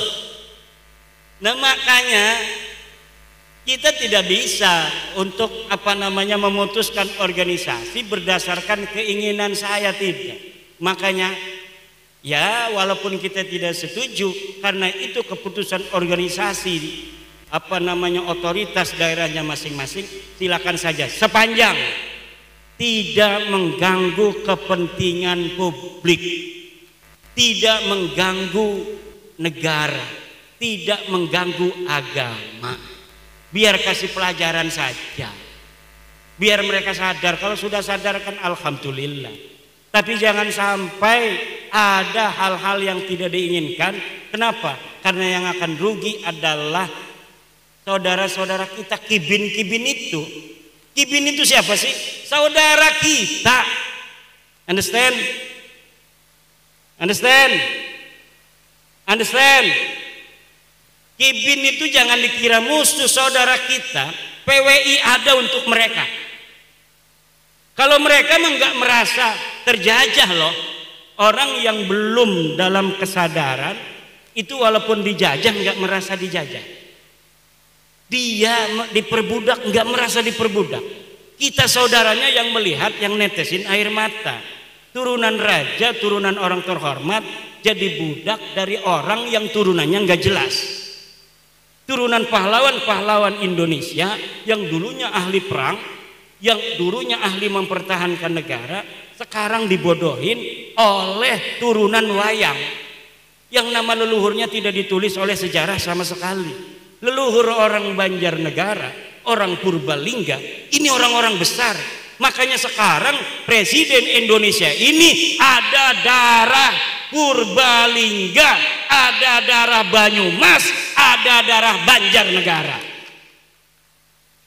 Nah makanya kita tidak bisa untuk memutuskan organisasi berdasarkan keinginan saya, tidak. Makanya ya walaupun kita tidak setuju, karena itu keputusan organisasi otoritas daerahnya masing-masing, silakan saja sepanjang tidak mengganggu kepentingan publik, tidak mengganggu negara, tidak mengganggu agama. Biar kasih pelajaran saja, biar mereka sadar. Kalau sudah sadar kan alhamdulillah. Tapi jangan sampai ada hal-hal yang tidak diinginkan. Kenapa? Karena yang akan rugi adalah saudara-saudara kita kibin-kibin itu. Kibin itu siapa sih? Saudara kita. Understand? Understand? Understand? Kibin itu jangan dikira musuh saudara kita. PWI ada untuk mereka. Kalau mereka nggak merasa terjajah loh. Orang yang belum dalam kesadaran itu walaupun dijajah nggak merasa dijajah. Dia diperbudak nggak merasa diperbudak. Kita saudaranya yang melihat, yang netesin air mata. Turunan raja, turunan orang terhormat jadi budak dari orang yang turunannya nggak jelas. Turunan pahlawan-pahlawan Indonesia yang dulunya ahli perang, yang dulunya ahli mempertahankan negara, sekarang dibodohin oleh turunan wayang yang nama leluhurnya tidak ditulis oleh sejarah sama sekali. Leluhur orang Banjarnegara, orang Purbalingga, ini orang-orang besar. Makanya sekarang Presiden Indonesia ini ada darah Purbalingga, ada darah Banyumas, ada darah Banjarnegara.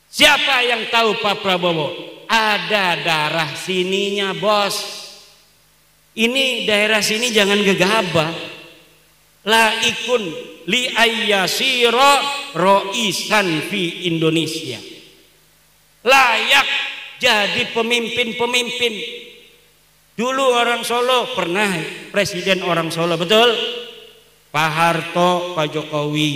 Siapa yang tahu Pak Prabowo? Ada darah sininya, bos. Ini daerah sini jangan gegabah. Laikun li ayyasira roisan fi Indonesia. Layak jadi pemimpin-pemimpin. Dulu orang Solo pernah presiden orang Solo, betul? Pak Harto, Pak Jokowi.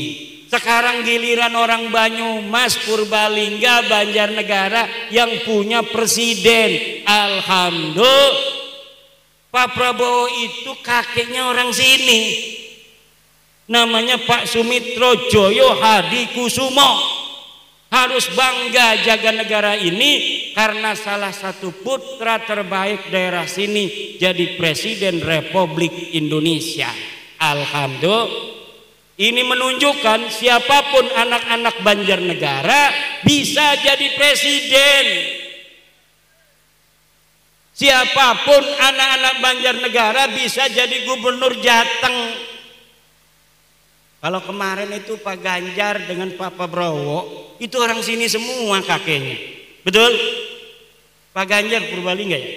Sekarang giliran orang Banyumas, Purbalingga, Banjarnegara yang punya presiden. Alhamdulillah. Pak Prabowo itu kakeknya orang sini. Namanya Pak Sumitro Joyo Hadi Kusumo. Harus bangga jaga negara ini karena salah satu putra terbaik daerah sini jadi Presiden Republik Indonesia. Alhamdulillah. Ini menunjukkan siapapun anak-anak Banjarnegara bisa jadi presiden. Siapapun anak-anak Banjarnegara bisa jadi gubernur Jateng. Kalau kemarin itu Pak Ganjar dengan Pak Prabowo itu orang sini semua kakeknya. Betul? Pak Ganjar Purbalingga ya?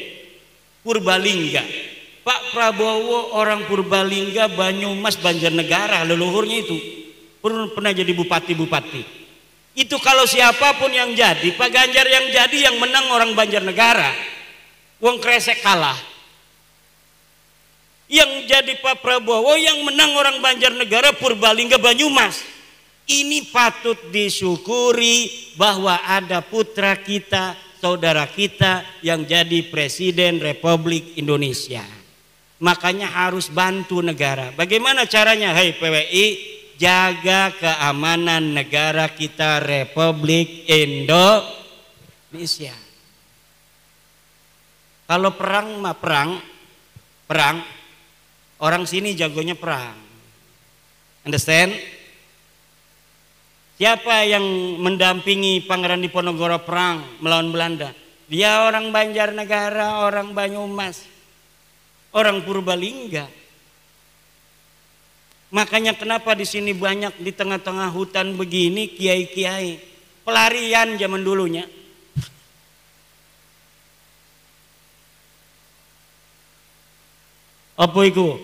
Purbalingga. Pak Prabowo orang Purbalingga, Banyumas, Banjarnegara, leluhurnya itu pernah jadi bupati-bupati. Itu kalau siapapun yang jadi, Pak Ganjar yang jadi, yang menang orang Banjarnegara. Wong Kresek kalah. Yang jadi Pak Prabowo yang menang orang Banjarnegara, Purbalingga, Banyumas. Ini patut disyukuri bahwa ada putra kita, saudara kita yang jadi Presiden Republik Indonesia. Makanya harus bantu negara. Bagaimana caranya? Hai PWI, jaga keamanan negara kita Republik Indonesia. Kalau perang mah perang. Orang sini jagonya perang. Understand? Siapa yang mendampingi Pangeran Diponegoro perang melawan Belanda? Dia orang Banjarnegara, orang Banyumas, orang Purbalingga. Makanya kenapa di sini banyak di tengah-tengah hutan begini kiai-kiai pelarian zaman dulunya. Apa itu?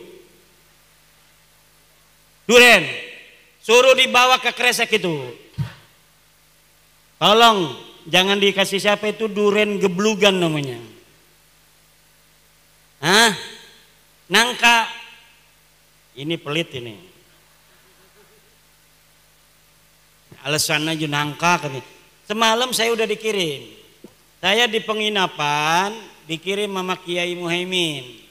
Duren. Suruh dibawa ke Kresek itu. Tolong jangan dikasih siapa itu, duren geblugan namanya. Hah? Nangka. Ini pelit ini. Alasan aja nangka kan. Semalam saya udah dikirim. Saya di penginapan dikirim sama Kiai Muhaimin.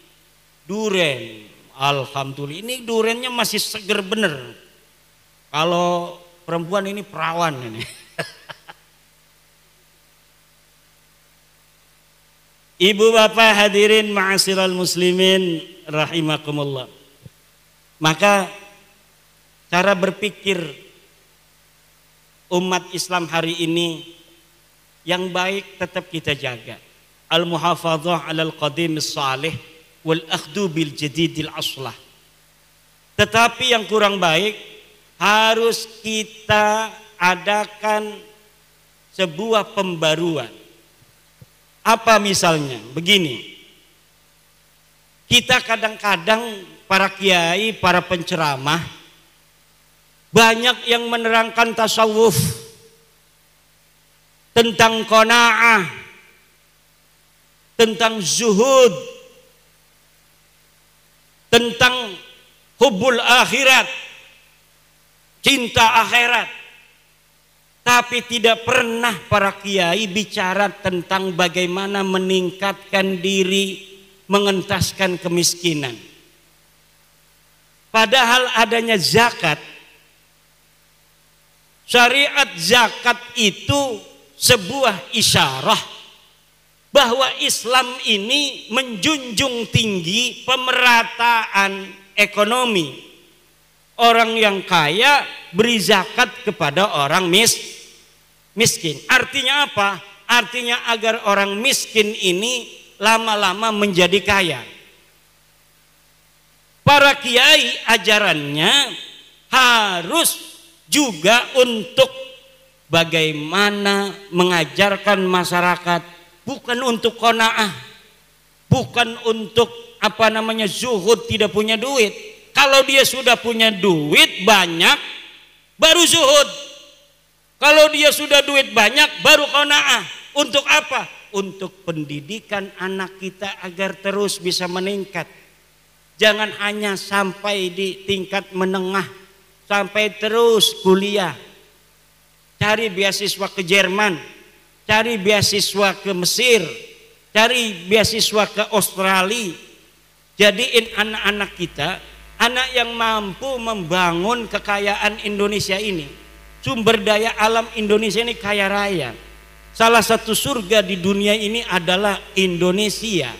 Duren. Alhamdulillah. Ini durennya masih seger bener. Kalau perempuan ini perawan ini. Ibu bapak hadirin ma'asyiral muslimin rahimakumullah. Maka cara berpikir umat Islam hari ini yang baik tetap kita jaga. Al-muhafadzah 'alal qadimis salih wal akhdu bil jadidil aslah. Tetapi yang kurang baik harus kita adakan sebuah pembaruan. Apa misalnya? Begini. Kita kadang-kadang para kiai, para penceramah banyak yang menerangkan tasawuf tentang qanaah, tentang zuhud, tentang hubbul akhirat, cinta akhirat. Tapi tidak pernah para kiai bicara tentang bagaimana meningkatkan diri, mengentaskan kemiskinan. Padahal adanya zakat, syariat zakat itu sebuah isyarah bahwa Islam ini menjunjung tinggi pemerataan ekonomi. Orang yang kaya beri zakat kepada orang miskin. Artinya apa? Artinya agar orang miskin ini lama-lama menjadi kaya. Para kiai ajarannya harus juga untuk bagaimana mengajarkan masyarakat, bukan untuk qanaah, bukan untuk zuhud, tidak punya duit. Kalau dia sudah punya duit banyak baru zuhud. Kalau dia sudah duit banyak baru qanaah. Untuk apa? Untuk pendidikan anak kita agar terus bisa meningkat. Jangan hanya sampai di tingkat menengah sampai terus kuliah, cari beasiswa ke Jerman, cari beasiswa ke Mesir, cari beasiswa ke Australia. Jadiin anak-anak kita anak yang mampu membangun kekayaan Indonesia ini. Sumber daya alam Indonesia ini kaya raya. Salah satu surga di dunia ini adalah Indonesia.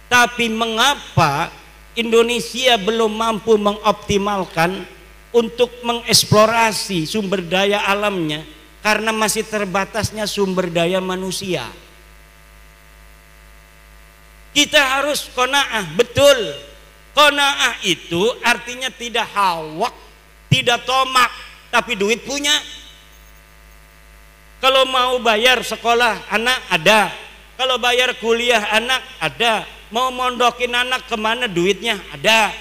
Tapi mengapa Indonesia belum mampu mengoptimalkan untuk mengeksplorasi sumber daya alamnya? Karena masih terbatasnya sumber daya manusia. Kita harus qanaah, betul. Qanaah itu artinya tidak hawak, tidak tomak, tapi duit punya. Kalau mau bayar sekolah anak ada, kalau bayar kuliah anak ada, mau mondokin anak kemana duitnya ada.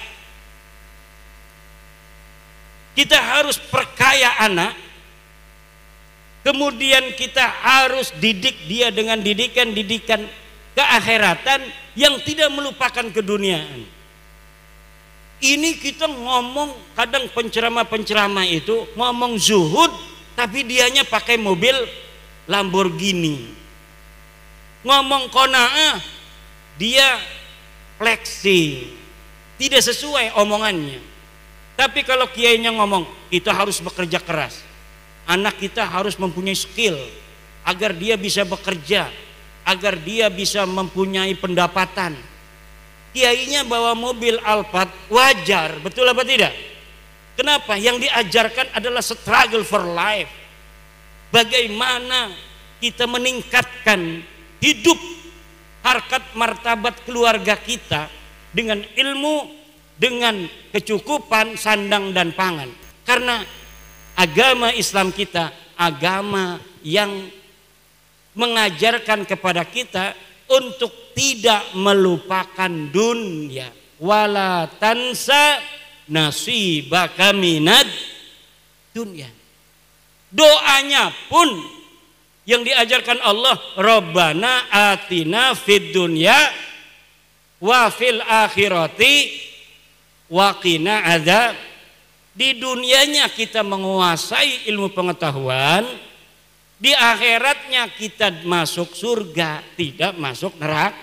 Kita harus perkaya anak, kemudian kita harus didik dia dengan didikan keakhiratan yang tidak melupakan keduniaan. Ini kita ngomong, kadang penceramah-penceramah itu ngomong zuhud, tapi dianya pakai mobil Lamborghini. Ngomong qanaah, dia flexing, tidak sesuai omongannya. Tapi kalau kiainya ngomong, kita harus bekerja keras, anak kita harus mempunyai skill agar dia bisa bekerja, agar dia bisa mempunyai pendapatan. Kiainya bawa mobil Alphard, wajar, betul apa tidak? Kenapa? Yang diajarkan adalah struggle for life. Bagaimana kita meningkatkan hidup, harkat martabat keluarga kita dengan ilmu, dengan kecukupan sandang dan pangan. Karena agama Islam kita agama yang mengajarkan kepada kita untuk tidak melupakan dunia. Wala tansa nasibaka minad dunya. Doanya pun yang diajarkan Allah, Rabbana atina fid dunya wa fil akhirati wa qina adzab. Di dunianya kita menguasai ilmu pengetahuan, di akhiratnya kita masuk surga, tidak masuk neraka.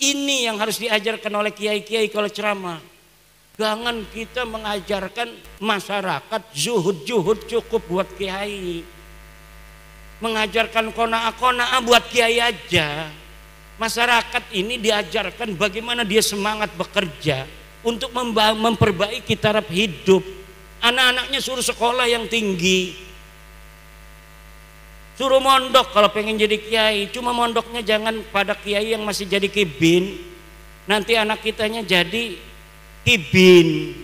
Ini yang harus diajarkan oleh kiai-kiai kalau ceramah. Jangan kita mengajarkan masyarakat zuhud-zuhud cukup buat kiai. Mengajarkan qanaah-qanaah buat kiai aja. Masyarakat ini diajarkan bagaimana dia semangat bekerja untuk memperbaiki taraf hidup. Anak-anaknya suruh sekolah yang tinggi, suruh mondok kalau pengen jadi kiai. Cuma mondoknya jangan pada kiai yang masih jadi kibin, nanti anak kitanya jadi kibin.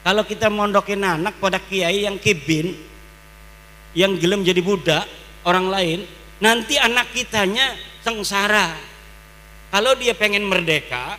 Kalau kita mondokin anak pada kiai yang kibin, yang gelem jadi budak orang lain, nanti anak kitanya sengsara. Kalau dia pengen merdeka,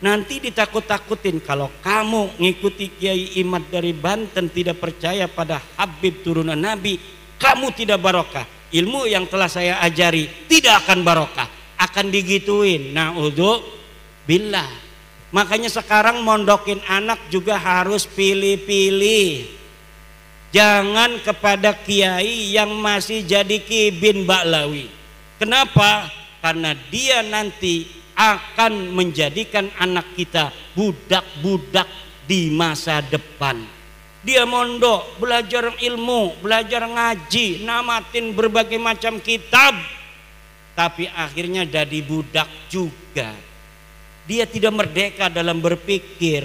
nanti ditakut-takutin. Kalau kamu ngikuti Kiai Imad dari Banten, tidak percaya pada Habib turunan Nabi, kamu tidak barokah. Ilmu yang telah saya ajari tidak akan barokah, akan digituin. Na'udzubillah. Makanya sekarang mondokin anak juga harus pilih-pilih. Jangan kepada kiai yang masih jadi kibin baklawi. Kenapa? Karena dia nanti akan menjadikan anak kita budak-budak di masa depan. Dia mondok, belajar ilmu, belajar ngaji, namatin berbagai macam kitab, tapi akhirnya jadi budak juga. Dia tidak merdeka dalam berpikir,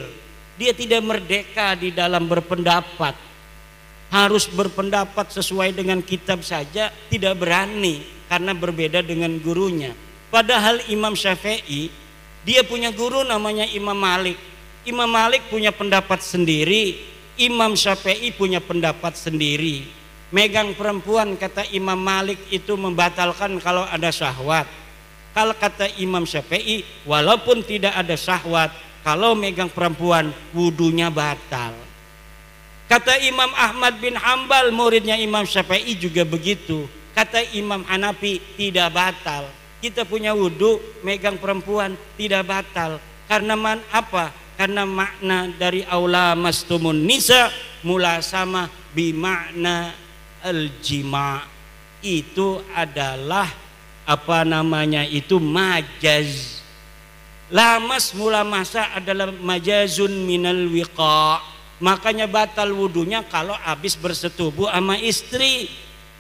dia tidak merdeka di dalam berpendapat. Harus berpendapat sesuai dengan kitab saja tidak berani karena berbeda dengan gurunya. Padahal Imam Syafi'i dia punya guru namanya Imam Malik. Imam Malik punya pendapat sendiri, Imam Syafi'i punya pendapat sendiri. Megang perempuan kata Imam Malik itu membatalkan kalau ada syahwat. Kalau kata Imam Syafi'i walaupun tidak ada syahwat, kalau megang perempuan wudunya batal. Kata Imam Ahmad bin Hambal muridnya Imam Syafi'i juga begitu. Kata Imam Hanafi tidak batal. Kita punya wudhu megang perempuan tidak batal. Karena apa? karena makna dari aula mastumun nisa mulasama bimakna al-jima, itu adalah apa namanya itu majaz. Lamas mulamasa adalah majazun minal wiqa, makanya batal wudunya kalau habis bersetubuh sama istri.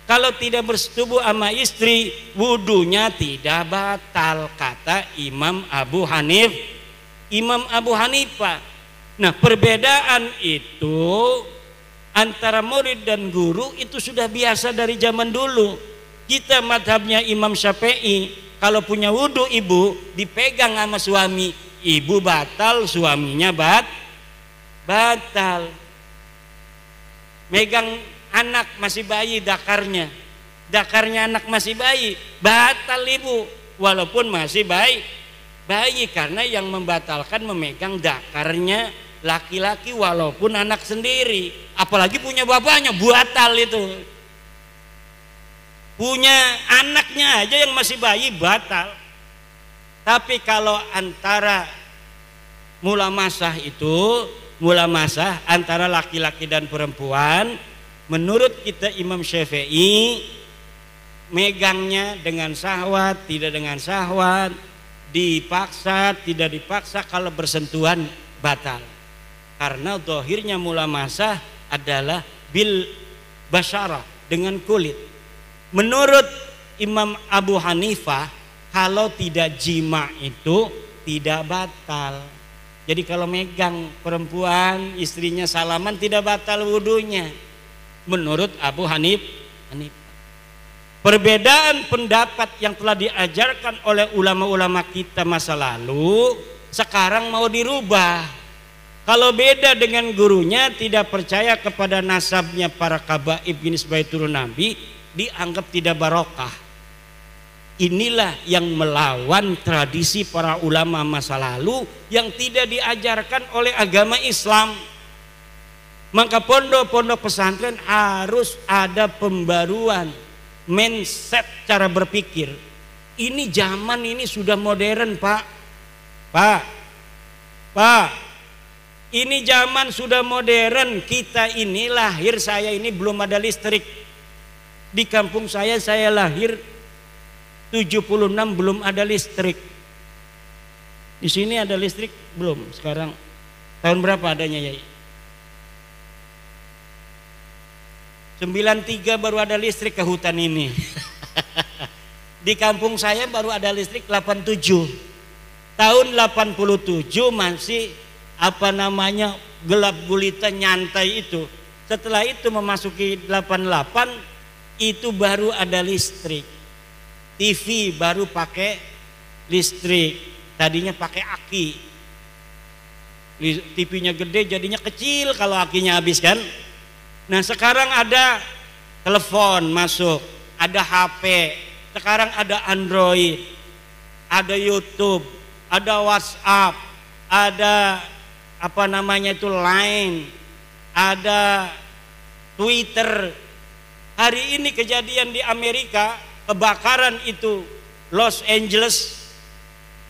Kalau tidak bersetubuh sama istri, wudunya tidak batal, kata Imam Abu Hanifah. Nah, perbedaan itu antara murid dan guru itu sudah biasa dari zaman dulu. Kita madhabnya Imam Syafi'i, kalau punya wudu ibu dipegang sama suami, ibu batal, suaminya batal. Megang anak masih bayi, dakarnya anak masih bayi, batal ibu walaupun masih bayi, karena yang membatalkan memegang dakarnya laki-laki walaupun anak sendiri, apalagi punya bapaknya, batal itu. Punya anaknya aja yang masih bayi batal. Tapi kalau antara mulamasah antara laki-laki dan perempuan, menurut kita Imam Syafi'i, megangnya dengan syahwat, tidak dengan syahwat, dipaksa, tidak dipaksa, kalau bersentuhan batal. Karena zahirnya mulamasah adalah bil basyarah, dengan kulit. Menurut Imam Abu Hanifah, kalau tidak jima itu tidak batal. Jadi kalau megang perempuan, istrinya salaman, tidak batal wudunya. Menurut Abu Hanifah. Perbedaan pendapat yang telah diajarkan oleh ulama-ulama kita masa lalu, sekarang mau dirubah. Kalau beda dengan gurunya, tidak percaya kepada nasabnya para kabaib jenis baitur Nabi, dianggap tidak barokah. Inilah yang melawan tradisi para ulama masa lalu yang tidak diajarkan oleh agama Islam. Maka pondok-pondok pesantren harus ada pembaruan mindset, cara berpikir. Ini zaman ini sudah modern, Pak. Ini zaman sudah modern. Kita ini lahir, saya ini belum ada listrik. Di kampung saya lahir 76 belum ada listrik. Di sini ada listrik belum? Sekarang tahun berapa adanya, Yai? 93 baru ada listrik ke hutan ini. Di kampung saya baru ada listrik 87. Tahun 87 masih apa namanya gelap gulita nyantai itu. Setelah itu memasuki 88 itu baru ada listrik. TV baru pakai listrik, tadinya pakai aki. TV-nya gede jadinya kecil kalau akinya habis kan. Nah sekarang ada telepon masuk, ada HP, sekarang ada Android, ada YouTube, ada WhatsApp, ada apa namanya itu Line, ada Twitter. Hari ini kejadian di Amerika, kebakaran itu Los Angeles,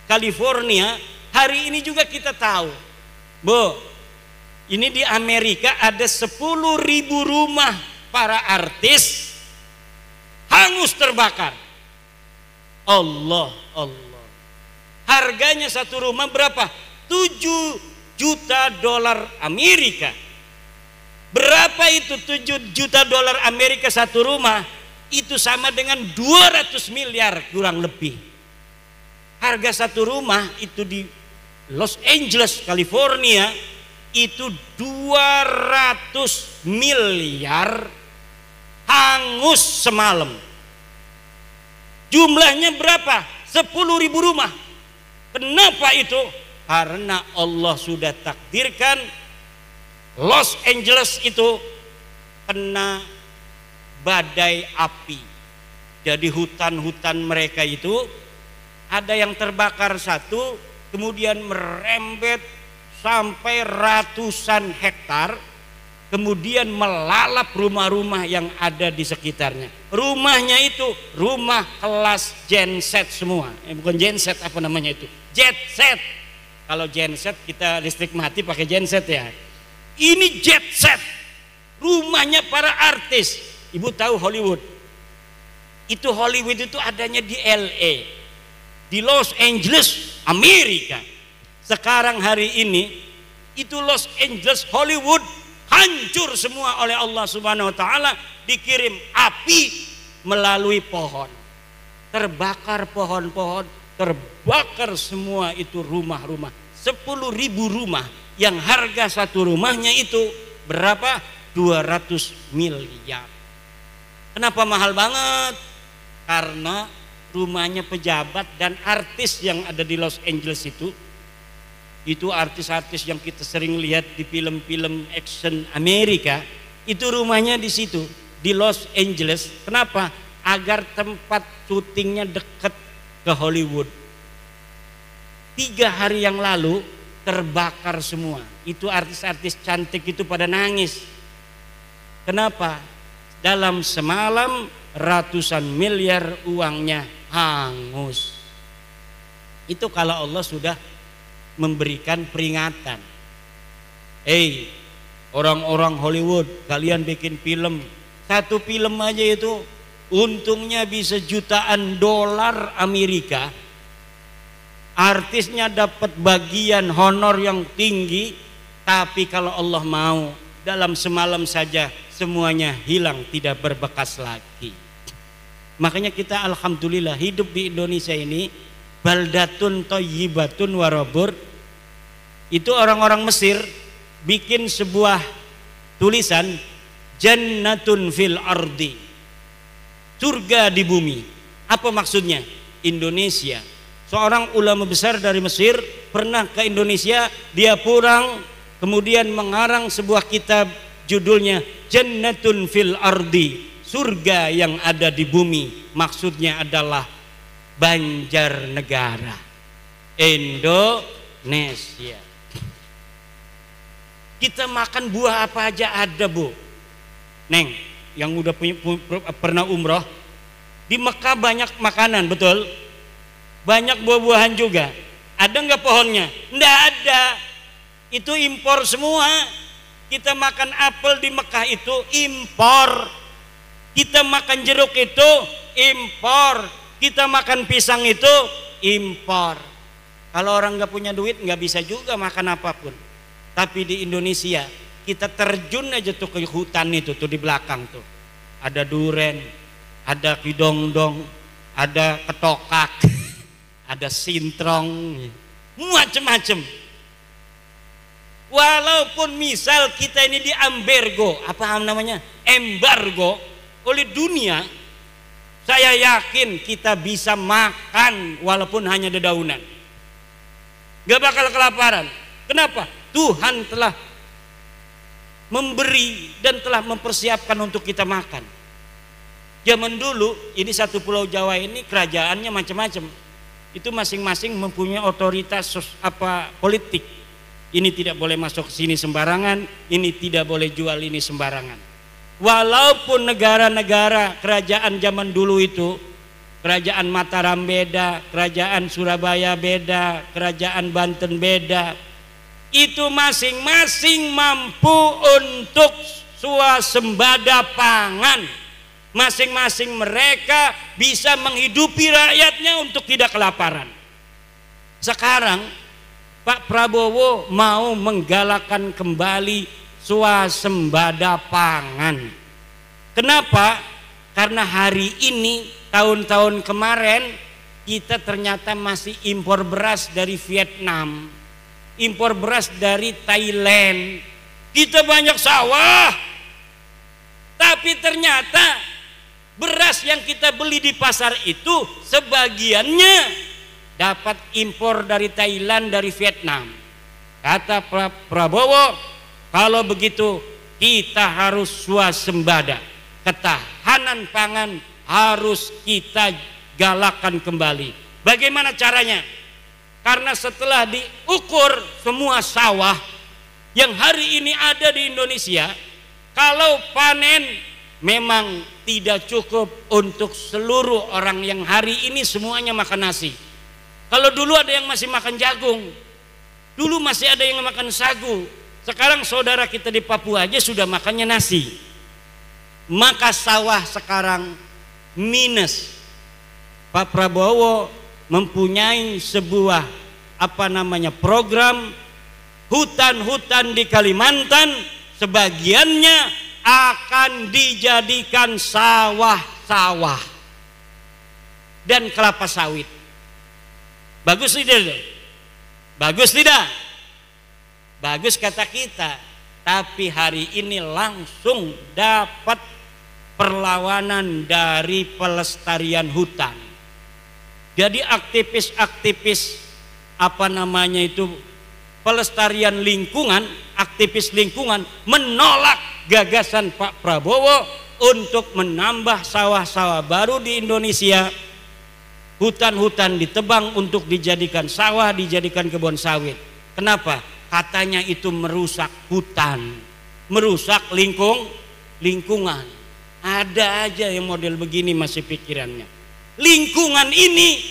California. Hari ini juga kita tahu, Bu, ini di Amerika ada 10.000 rumah para artis hangus terbakar. Allah. Harganya satu rumah berapa? 7 juta dolar Amerika. Berapa itu 7 juta dolar Amerika satu rumah? Itu sama dengan 200 miliar kurang lebih. Harga satu rumah itu di Los Angeles, California itu 200 miliar hangus semalam. Jumlahnya berapa? 10.000 rumah. Kenapa itu? Karena Allah sudah takdirkan Los Angeles itu kena badai api. Jadi hutan-hutan mereka itu ada yang terbakar satu, kemudian merembet sampai ratusan hektar, kemudian melalap rumah-rumah yang ada di sekitarnya. Rumahnya itu rumah kelas genset semua, bukan genset, apa namanya itu, jet set. Kalau genset kita listrik mati pakai genset ya. Ini jet set, rumahnya para artis. Ibu tahu Hollywood? Itu Hollywood itu adanya di LA, di Los Angeles, Amerika. Sekarang hari ini itu Los Angeles, Hollywood hancur semua oleh Allah Subhanahu wa taala, dikirim api melalui pohon. Terbakar pohon-pohon, terbakar semua itu rumah-rumah. 10.000 rumah yang harga satu rumahnya itu berapa? 200 miliar. Kenapa mahal banget? Karena rumahnya pejabat dan artis yang ada di Los Angeles itu artis-artis yang kita sering lihat di film-film action Amerika, itu rumahnya di situ, di Los Angeles. Kenapa? Agar tempat syutingnya dekat ke Hollywood. 3 hari yang lalu terbakar semua. Itu artis-artis cantik itu pada nangis. Kenapa? Dalam semalam ratusan miliar uangnya hangus. Itu kalau Allah sudah memberikan peringatan. Orang-orang Hollywood, kalian bikin film, satu film aja itu untungnya bisa jutaan dolar Amerika. Artisnya dapat bagian honor yang tinggi, tapi kalau Allah mau dalam semalam saja semuanya hilang, tidak berbekas lagi. Makanya kita alhamdulillah hidup di Indonesia ini baldatun thayyibatun warabur. Itu orang-orang Mesir bikin sebuah tulisan jannatun fil ardi, surga di bumi. Apa maksudnya? Indonesia. Seorang ulama besar dari Mesir pernah ke Indonesia, dia pulang kemudian mengarang sebuah kitab judulnya Jannatun fil ardi, surga yang ada di bumi. Maksudnya adalah Banjarnegara, Indonesia. Kita makan buah apa aja ada, Bu. Neng, yang udah pernah umroh, di Mekah banyak makanan, betul? Banyak buah-buahan juga. Ada nggak pohonnya? Nggak ada. Itu impor semua. Kita makan apel di Mekah itu impor. Kita makan jeruk itu impor. Kita makan pisang itu impor. Kalau orang nggak punya duit nggak bisa juga makan apapun. Tapi di Indonesia kita terjun aja tuh ke hutan itu tuh di belakang tuh. Ada duren, ada kidongdong, ada ketokak, ada sintrong, macem-macem. Walaupun misal kita ini di embargo, apa namanya? Embargo oleh dunia, saya yakin kita bisa makan walaupun hanya dedaunan. Gak bakal kelaparan. Kenapa? Tuhan telah memberi dan telah mempersiapkan untuk kita makan. Zaman dulu ini satu pulau Jawa ini kerajaannya macam-macam. Itu masing-masing mempunyai otoritas politik. Ini tidak boleh masuk ke sini sembarangan, ini tidak boleh jual ini sembarangan. Walaupun negara-negara kerajaan zaman dulu itu, kerajaan Mataram beda, kerajaan Surabaya beda, kerajaan Banten beda, itu masing-masing mampu untuk swasembada pangan. Masing-masing mereka bisa menghidupi rakyatnya untuk tidak kelaparan. Sekarang Pak Prabowo mau menggalakkan kembali swasembada pangan. Kenapa? Karena hari ini, tahun-tahun kemarin kita ternyata masih impor beras dari Vietnam, impor beras dari Thailand. Kita banyak sawah, tapi ternyata beras yang kita beli di pasar itu sebagiannya dapat impor dari Thailand, dari Vietnam. Kata Prabowo, kalau begitu kita harus swasembada, ketahanan pangan harus kita galakkan kembali. Bagaimana caranya? Karena setelah diukur semua sawah yang hari ini ada di Indonesia, kalau panen memang tidak cukup untuk seluruh orang yang hari ini semuanya makan nasi. Kalau dulu ada yang masih makan jagung, Dulu masih ada yang makan sagu. Sekarang saudara kita di Papua aja sudah makannya nasi. Maka sawah sekarang minus. Pak Prabowo mempunyai sebuah program hutan-hutan di Kalimantan, sebagiannya akan dijadikan sawah-sawah dan kelapa sawit. Bagus tidak? Bagus tidak? Bagus kata kita. Tapi hari ini langsung dapat perlawanan dari pelestarian hutan. Jadi aktivis-aktivis pelestarian lingkungan, aktivis lingkungan menolak gagasan Pak Prabowo untuk menambah sawah-sawah baru di Indonesia. Hutan-hutan ditebang untuk dijadikan sawah, dijadikan kebun sawit. Kenapa? Katanya itu merusak hutan, merusak lingkungan. Ada aja yang model begini masih pikirannya. Lingkungan ini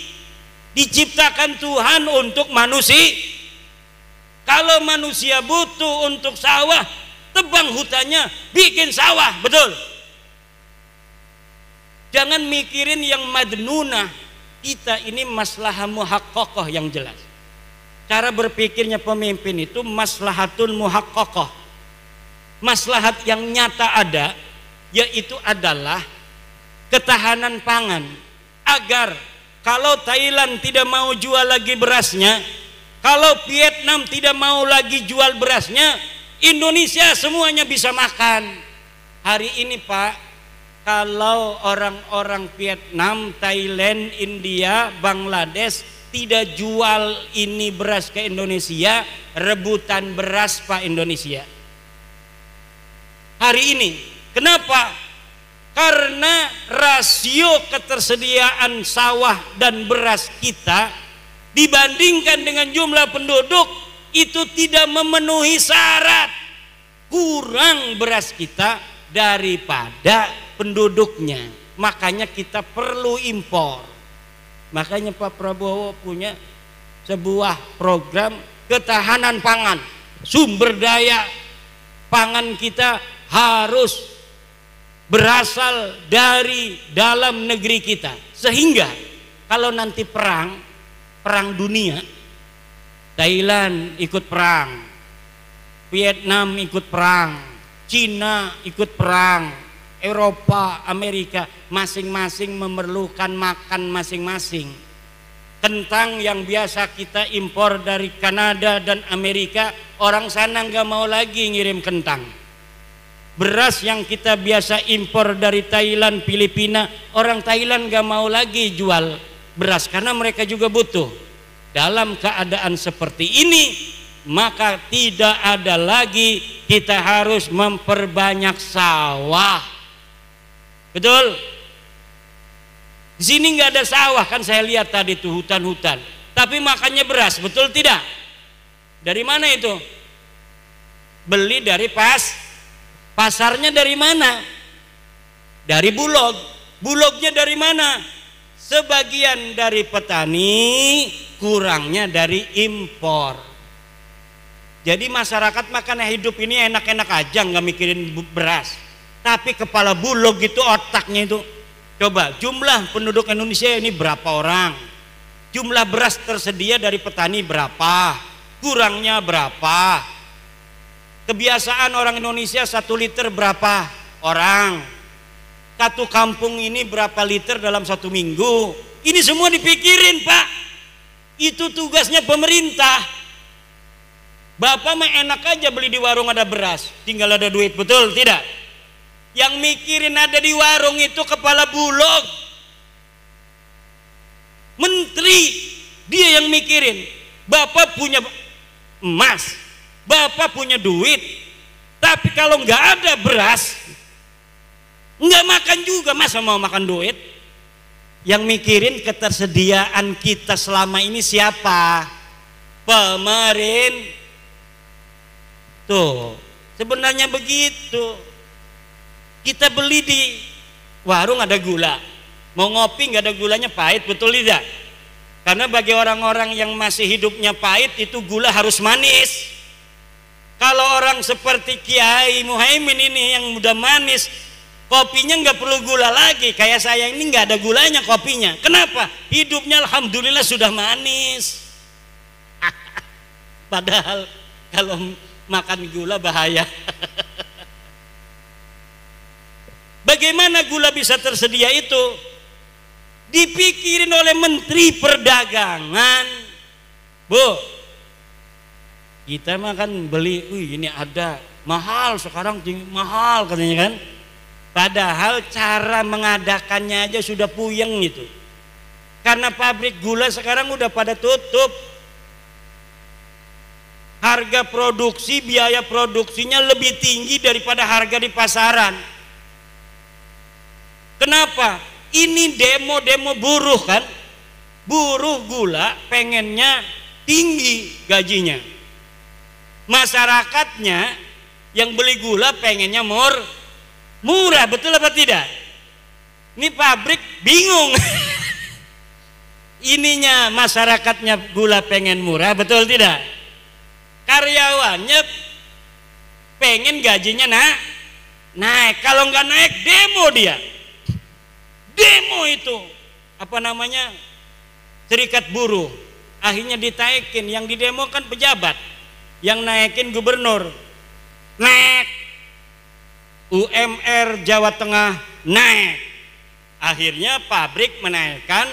diciptakan Tuhan untuk manusia. Kalau manusia butuh untuk sawah, tebang hutannya, bikin sawah, betul. Jangan mikirin yang madnunah. Kita ini maslahah muhaqqaqah yang jelas. Cara berpikirnya pemimpin itu maslahatun muhaqqaqah. Maslahat yang nyata ada, yaitu adalah ketahanan pangan. Agar kalau Thailand tidak mau jual lagi berasnya, kalau Vietnam tidak mau lagi jual berasnya, Indonesia semuanya bisa makan. Hari ini Pak, kalau orang-orang Vietnam, Thailand, India, Bangladesh tidak jual ini beras ke Indonesia, rebutan beras Pak Indonesia. Hari ini, kenapa? Karena rasio ketersediaan sawah dan beras kita dibandingkan dengan jumlah penduduk itu tidak memenuhi syarat. Kurang beras kita daripada penduduknya. Makanya kita perlu impor. Makanya Pak Prabowo punya sebuah program ketahanan pangan. Sumber daya pangan kita harus berasal dari dalam negeri kita, sehingga kalau nanti perang dunia, Thailand ikut perang, Vietnam ikut perang, Cina ikut perang, Eropa, Amerika masing-masing memerlukan makan masing-masing. Kentang yang biasa kita impor dari Kanada dan Amerika, orang sana nggak mau lagi ngirim kentang. Beras yang kita biasa impor dari Thailand, Filipina, orang Thailand gak mau lagi jual beras karena mereka juga butuh. Dalam keadaan seperti ini, maka tidak ada lagi kita harus memperbanyak sawah. Betul? Di sini nggak ada sawah, kan saya lihat tadi tuh hutan-hutan. Tapi makannya beras, betul tidak? Dari mana itu? Beli dari pasarnya dari mana? Dari bulog. Bulognya dari mana? Sebagian dari petani, kurangnya dari impor. Jadi masyarakat makan hidup ini enak-enak aja, nggak mikirin beras. Tapi kepala bulog itu otaknya itu. Coba jumlah penduduk Indonesia ini berapa orang? Jumlah beras tersedia dari petani berapa? Kurangnya berapa? Kebiasaan orang Indonesia 1 liter berapa orang? Satu kampung ini berapa liter dalam 1 minggu? Ini semua dipikirin Pak. Itu tugasnya pemerintah. Bapak mah enak aja beli di warung ada beras, tinggal ada duit, betul tidak? Yang mikirin ada di warung itu kepala bulog, menteri, dia yang mikirin. Bapak punya emas, Bapak punya duit, tapi kalau nggak ada beras, nggak makan juga, masa mau makan duit? Yang mikirin ketersediaan kita selama ini siapa? Pemerintah. Tuh, sebenarnya begitu. Kita beli di warung ada gula, mau ngopi nggak ada gulanya pahit, betul tidak? Karena bagi orang-orang yang masih hidupnya pahit itu gula harus manis. Kalau orang seperti Kiai Muhaimin ini yang udah manis, kopinya nggak perlu gula lagi. Kayak saya ini nggak ada gulanya kopinya. Kenapa? Hidupnya alhamdulillah sudah manis. Padahal kalau makan gula bahaya. Bagaimana gula bisa tersedia itu? Dipikirin oleh Menteri Perdagangan. Bu, kita mah kan beli, ini ada mahal sekarang, mahal katanya kan. Padahal cara mengadakannya aja sudah puyeng gitu. Karena pabrik gula sekarang udah pada tutup. Harga produksi, biaya produksinya lebih tinggi daripada harga di pasaran. Kenapa? Ini demo buruh kan. Buruh gula pengennya tinggi gajinya. Masyarakatnya yang beli gula pengennya murah, betul apa tidak? Ini pabrik bingung. Ininya masyarakatnya gula pengen murah, betul tidak? Karyawannya pengen gajinya naik. Kalau nggak naik demo dia. Demo itu apa namanya? Serikat buruh. Akhirnya ditaikin, yang didemo kan pejabat, yang naikin gubernur. Naik. UMR Jawa Tengah naik. Akhirnya pabrik menaikkan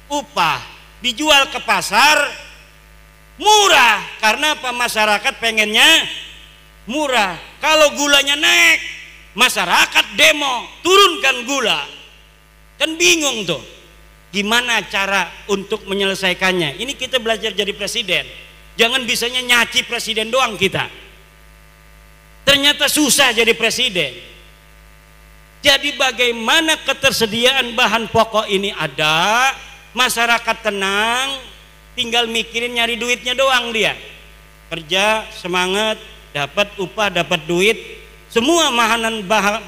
upah, dijual ke pasar murah. Karena apa? Masyarakat pengennya murah. Kalau gulanya naik, masyarakat demo, turunkan gula. Kan bingung tuh, gimana cara untuk menyelesaikannya. Ini kita belajar jadi presiden, jangan bisanya nyaci presiden doang kita. Ternyata susah jadi presiden. Jadi bagaimana ketersediaan bahan pokok ini ada, masyarakat tenang, tinggal mikirin nyari duitnya doang dia. Kerja semangat, dapat upah, dapat duit. Semua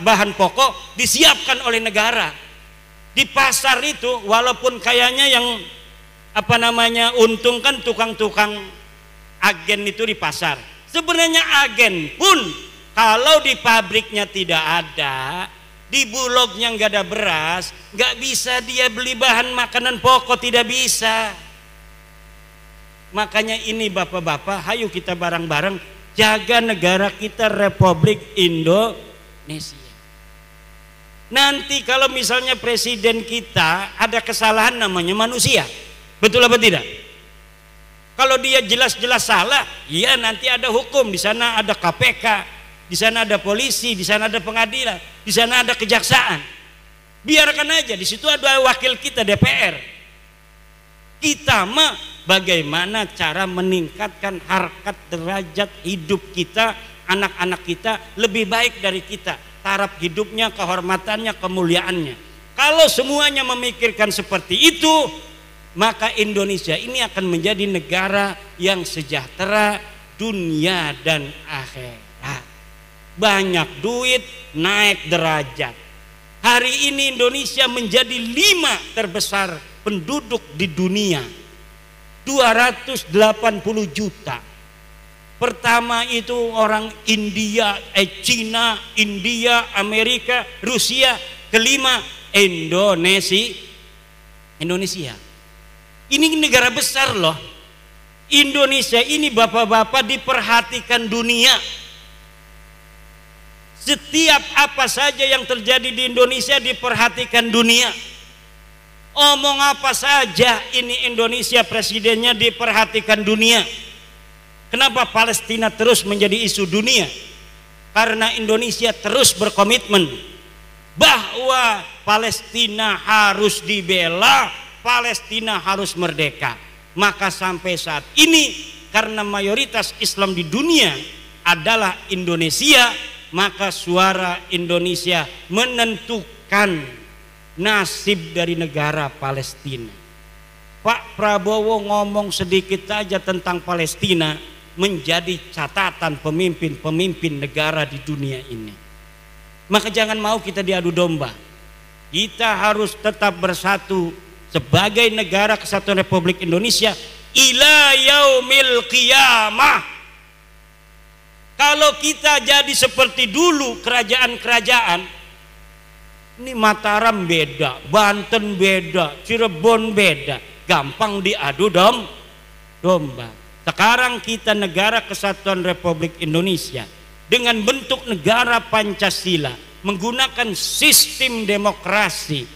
bahan pokok disiapkan oleh negara. Di pasar itu walaupun kayaknya yang apa namanya untung kan tukang-tukang agen itu di pasar. Sebenarnya agen pun kalau di pabriknya tidak ada, di bulognya nggak ada beras, nggak bisa dia beli bahan makanan pokok, tidak bisa. Makanya ini bapak-bapak, hayu kita bareng-bareng jaga negara kita Republik Indonesia. Nanti kalau misalnya presiden kita ada kesalahan, namanya manusia, betul apa tidak? Kalau dia jelas-jelas salah, ya nanti ada hukum. Di sana ada KPK, di sana ada polisi, di sana ada pengadilan, di sana ada kejaksaan. Biarkan aja, di situ ada wakil kita DPR. Kita mah bagaimana cara meningkatkan harkat derajat hidup kita, anak-anak kita lebih baik dari kita, taraf hidupnya, kehormatannya, kemuliaannya. Kalau semuanya memikirkan seperti itu, maka Indonesia ini akan menjadi negara yang sejahtera dunia dan akhirat. Banyak duit, naik derajat. Hari ini Indonesia menjadi 5 terbesar penduduk di dunia, 280 juta. Pertama itu orang India, Cina, India, Amerika, Rusia. Kelima Indonesia. Ini negara besar loh. Indonesia ini bapak-bapak diperhatikan dunia. Setiap apa saja yang terjadi di Indonesia diperhatikan dunia. Omong apa saja ini Indonesia presidennya diperhatikan dunia. Kenapa Palestina terus menjadi isu dunia? Karena Indonesia terus berkomitmen bahwa Palestina harus dibela, Palestina harus merdeka. Maka sampai saat ini karena mayoritas Islam di dunia adalah Indonesia, maka suara Indonesia menentukan nasib dari negara Palestina. Pak Prabowo ngomong sedikit saja tentang Palestina, menjadi catatan pemimpin-pemimpin negara di dunia ini. Maka jangan mau kita diadu domba. Kita harus tetap bersatu sebagai negara kesatuan Republik Indonesia ila yaumil qiyamah. Kalau kita jadi seperti dulu kerajaan-kerajaan, ini Mataram beda, Banten beda, Cirebon beda, gampang diadu domba. Sekarang kita negara kesatuan Republik Indonesia dengan bentuk negara Pancasila, menggunakan sistem demokrasi,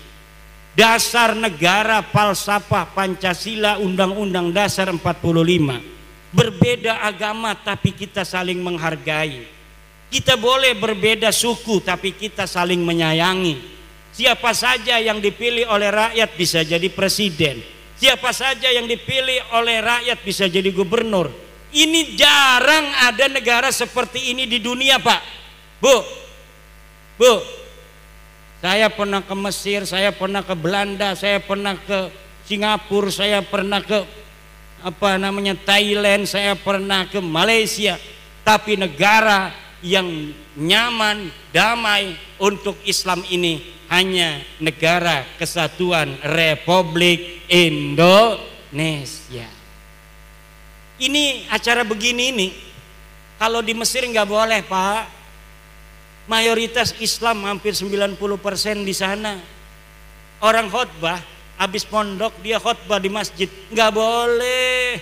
dasar negara falsafah Pancasila, Undang-Undang Dasar 45. Berbeda agama tapi kita saling menghargai. Kita boleh berbeda suku tapi kita saling menyayangi. Siapa saja yang dipilih oleh rakyat bisa jadi presiden. Siapa saja yang dipilih oleh rakyat bisa jadi gubernur. Ini jarang ada negara seperti ini di dunia, Pak. Bu, saya pernah ke Mesir, saya pernah ke Belanda, saya pernah ke Singapura, saya pernah ke Thailand, saya pernah ke Malaysia. Tapi negara yang nyaman, damai untuk Islam ini hanya negara kesatuan Republik Indonesia. Ini acara begini ini, kalau di Mesir nggak boleh, Pak. Mayoritas Islam hampir 90% di sana. Orang khotbah habis pondok dia khotbah di masjid, nggak boleh.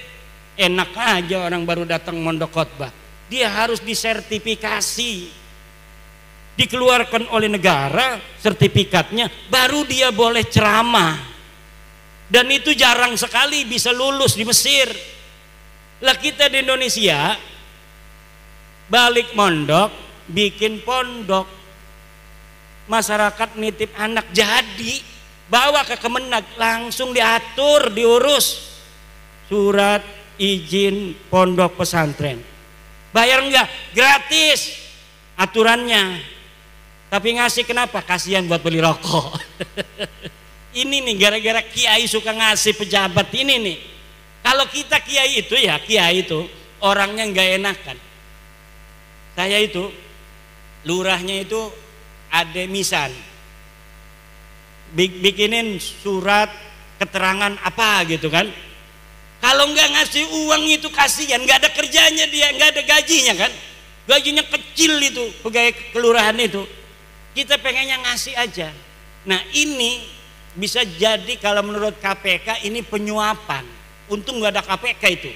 Enak aja orang baru datang mondok khotbah. Dia harus disertifikasi, dikeluarkan oleh negara sertifikatnya, baru dia boleh ceramah. Dan itu jarang sekali bisa lulus di Mesir. Lah kita di Indonesia balik mondok, bikin pondok, masyarakat nitip anak jadi bawa ke Kemenag, langsung diatur, diurus surat izin pondok pesantren. Bayar enggak? Gratis aturannya. Tapi ngasih kenapa? Kasihan buat beli rokok. Ini nih gara-gara kiai suka ngasih pejabat ini nih. Kalau kita kiai itu ya, kiai itu orangnya nggak enakan. Saya itu lurahnya itu ada misan, bikinin surat keterangan apa gitu kan. Kalau nggak ngasih uang itu kasihan, nggak ada kerjanya dia, nggak ada gajinya kan, gajinya kecil itu pegawai kelurahan itu. Kita pengennya ngasih aja. Nah ini bisa jadi kalau menurut KPK ini penyuapan. Untung nggak ada KPK itu.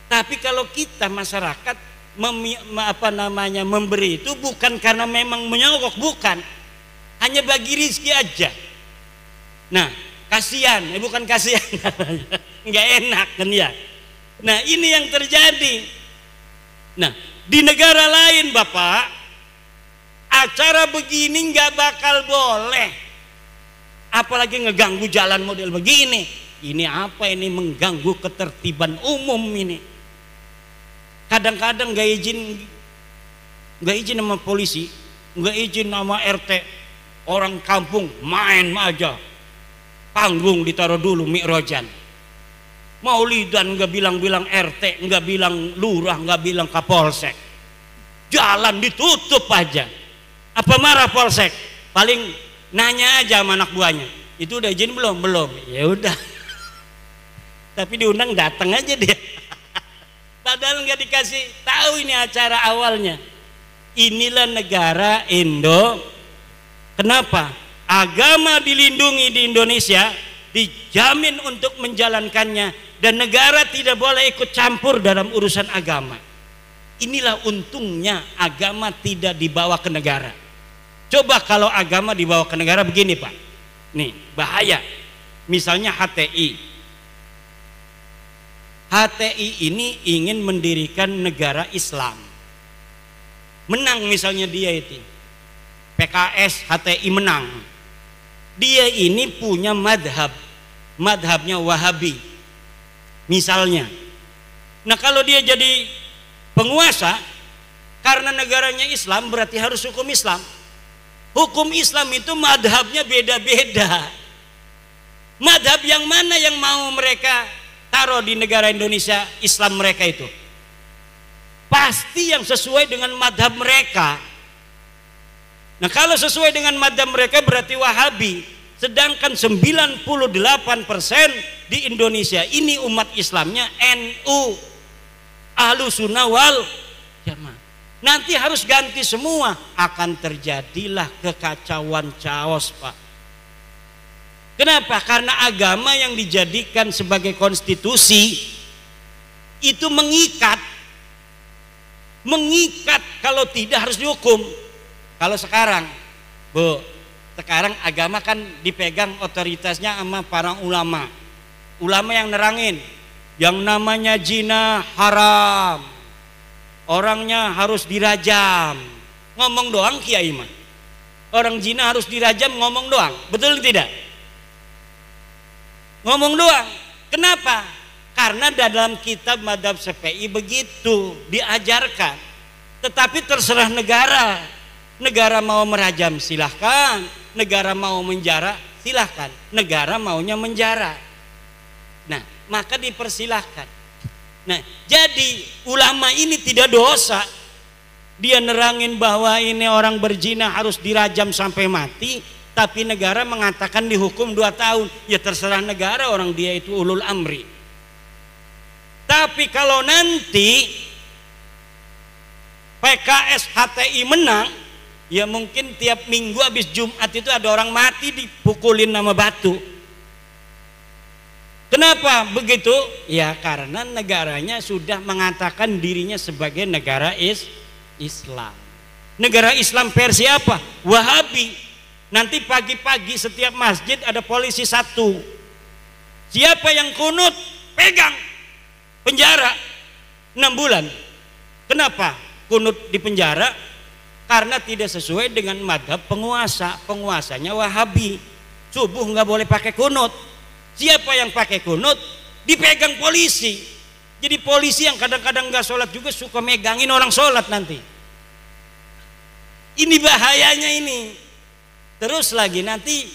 Tapi kalau kita masyarakat memberi itu bukan karena memang menyogok, bukan, hanya bagi rizki aja. Nah kasihan, bukan kasihan, nggak enak kan ya. Nah ini yang terjadi. Nah di negara lain Bapak, acara begini nggak bakal boleh, apalagi ngeganggu jalan model begini. Ini apa ini, mengganggu ketertiban umum ini. Kadang-kadang nggak izin sama polisi, nggak izin sama RT, orang kampung main aja, panggung ditaruh dulu mikrojan, maulidan nggak bilang-bilang RT, nggak bilang lurah, nggak bilang kapolsek, jalan ditutup aja. Apa marah polsek? Paling nanya aja sama anak buahnya, itu udah izin belum? Belum. Ya udah. Tapi diundang datang aja dia. Padahal nggak dikasih tahu ini acara awalnya. Inilah negara Indo. Kenapa? Agama dilindungi di Indonesia, dijamin untuk menjalankannya, dan negara tidak boleh ikut campur dalam urusan agama. Inilah untungnya agama tidak dibawa ke negara. Coba kalau agama dibawa ke negara begini Pak, nih bahaya. Misalnya HTI ini ingin mendirikan negara Islam, menang misalnya dia itu PKS, HTI menang, dia ini punya madhabnya Wahabi misalnya. Nah kalau dia jadi penguasa karena negaranya Islam, berarti harus hukum Islam. Hukum Islam itu madhabnya beda-beda. Madhab yang mana yang mau mereka taruh di negara Indonesia Islam mereka itu? Pasti yang sesuai dengan madhab mereka. Nah kalau sesuai dengan madhab mereka berarti Wahabi. Sedangkan 98% di Indonesia ini umat Islamnya NU, Ahlussunnah wal Jamaah. Nanti harus ganti semua, akan terjadilah kekacauan chaos, Pak. Kenapa? Karena agama yang dijadikan sebagai konstitusi itu mengikat, kalau tidak harus dihukum. Kalau sekarang, Bu, sekarang agama kan dipegang otoritasnya sama para ulama yang nerangin, yang namanya zina haram, orangnya harus dirajam. Ngomong doang kiai mah, orang zina harus dirajam, ngomong doang, betul tidak? Ngomong doang. Kenapa? Karena dalam kitab Madhab Syafi'i begitu diajarkan. Tetapi terserah negara. Negara mau merajam silahkan, negara mau menjara silahkan, negara maunya menjara. Nah, maka dipersilahkan. Nah, jadi ulama ini tidak dosa. Dia nerangin bahwa ini orang berzina harus dirajam sampai mati, tapi negara mengatakan dihukum 2 tahun. Ya terserah negara, orang dia itu ulul amri. Tapi kalau nanti PKS HTI menang, ya mungkin tiap minggu habis Jumat itu ada orang mati dipukulin sama batu. Kenapa begitu? Ya karena negaranya sudah mengatakan dirinya sebagai negara Islam. Negara Islam versi apa? Wahabi. Nanti pagi-pagi setiap masjid ada polisi 1. Siapa yang kunut, pegang, penjara 6 bulan. Kenapa kunut di penjara? Karena tidak sesuai dengan madhab penguasa. Penguasanya Wahabi. Subuh nggak boleh pakai kunut. Siapa yang pakai kunut dipegang polisi. Jadi polisi yang kadang-kadang nggak sholat juga suka megangin orang sholat nanti. Ini bahayanya ini. Terus lagi nanti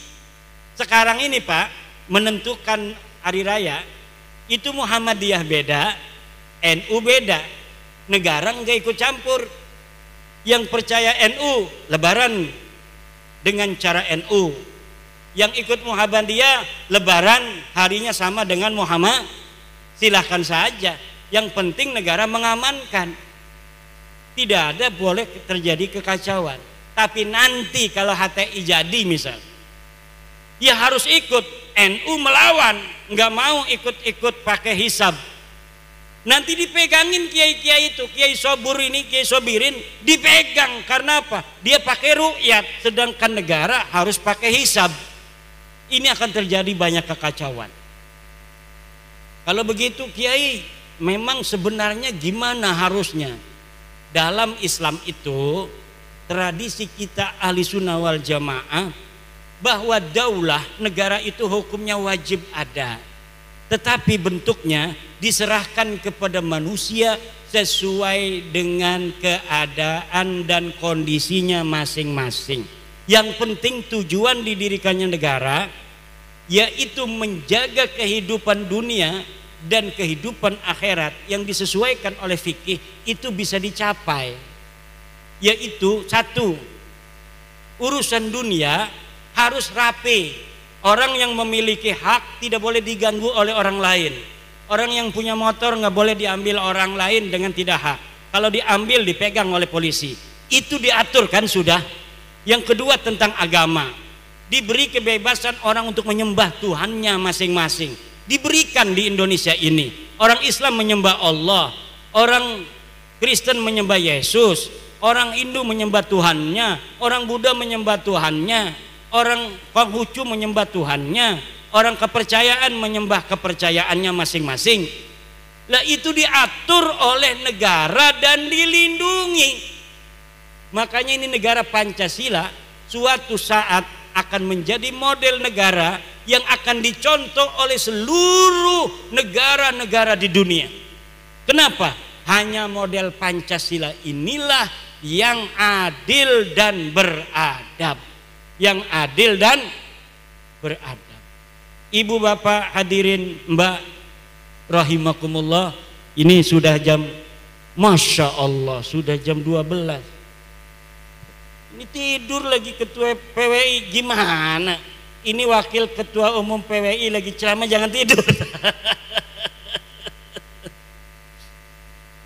sekarang ini Pak, menentukan hari raya itu Muhammadiyah beda, NU beda, negara nggak ikut campur. Yang percaya NU lebaran dengan cara NU, yang ikut Muhammadiyah lebaran harinya sama dengan Muhammad, silahkan saja. Yang penting negara mengamankan, tidak ada boleh terjadi kekacauan. Tapi nanti kalau HTI jadi misal, ya harus ikut. NU melawan, nggak mau ikut-ikut pakai hisab. Nanti dipegangin kiai-kiai itu, kiai Sobur ini, kiai Sobirin dipegang. Karena apa? Dia pakai ru'yat, sedangkan negara harus pakai hisab. Ini akan terjadi banyak kekacauan. Kalau begitu kiai, memang sebenarnya gimana harusnya? Dalam Islam itu tradisi kita ahli sunnah wal jamaah bahwa daulah negara itu hukumnya wajib ada, tetapi bentuknya diserahkan kepada manusia sesuai dengan keadaan dan kondisinya masing-masing. Yang penting tujuan didirikannya negara yaitu menjaga kehidupan dunia dan kehidupan akhirat yang disesuaikan oleh fikih itu bisa dicapai. Yaitu 1, urusan dunia harus rapi. Orang yang memiliki hak tidak boleh diganggu oleh orang lain. Orang yang punya motor nggak boleh diambil orang lain dengan tidak hak. Kalau diambil dipegang oleh polisi. Itu diatur kan sudah. Yang kedua tentang agama, diberi kebebasan orang untuk menyembah Tuhannya masing-masing. Diberikan di Indonesia ini. Orang Islam menyembah Allah, orang Kristen menyembah Yesus, orang Hindu menyembah Tuhannya, orang Buddha menyembah Tuhannya, orang Konghucu menyembah Tuhannya, orang kepercayaan menyembah kepercayaannya masing-masing. Lah itu diatur oleh negara dan dilindungi. Makanya ini negara Pancasila suatu saat akan menjadi model negara yang akan dicontoh oleh seluruh negara-negara di dunia. Kenapa? Hanya model Pancasila inilah yang adil dan beradab. Yang adil dan beradab. Ibu bapak hadirin mbak rahimakumullah, ini sudah jam, Masya Allah sudah jam 12. Ini tidur lagi ketua PWI, gimana? ini wakil ketua umum PWI lagi ceramah, jangan tidur.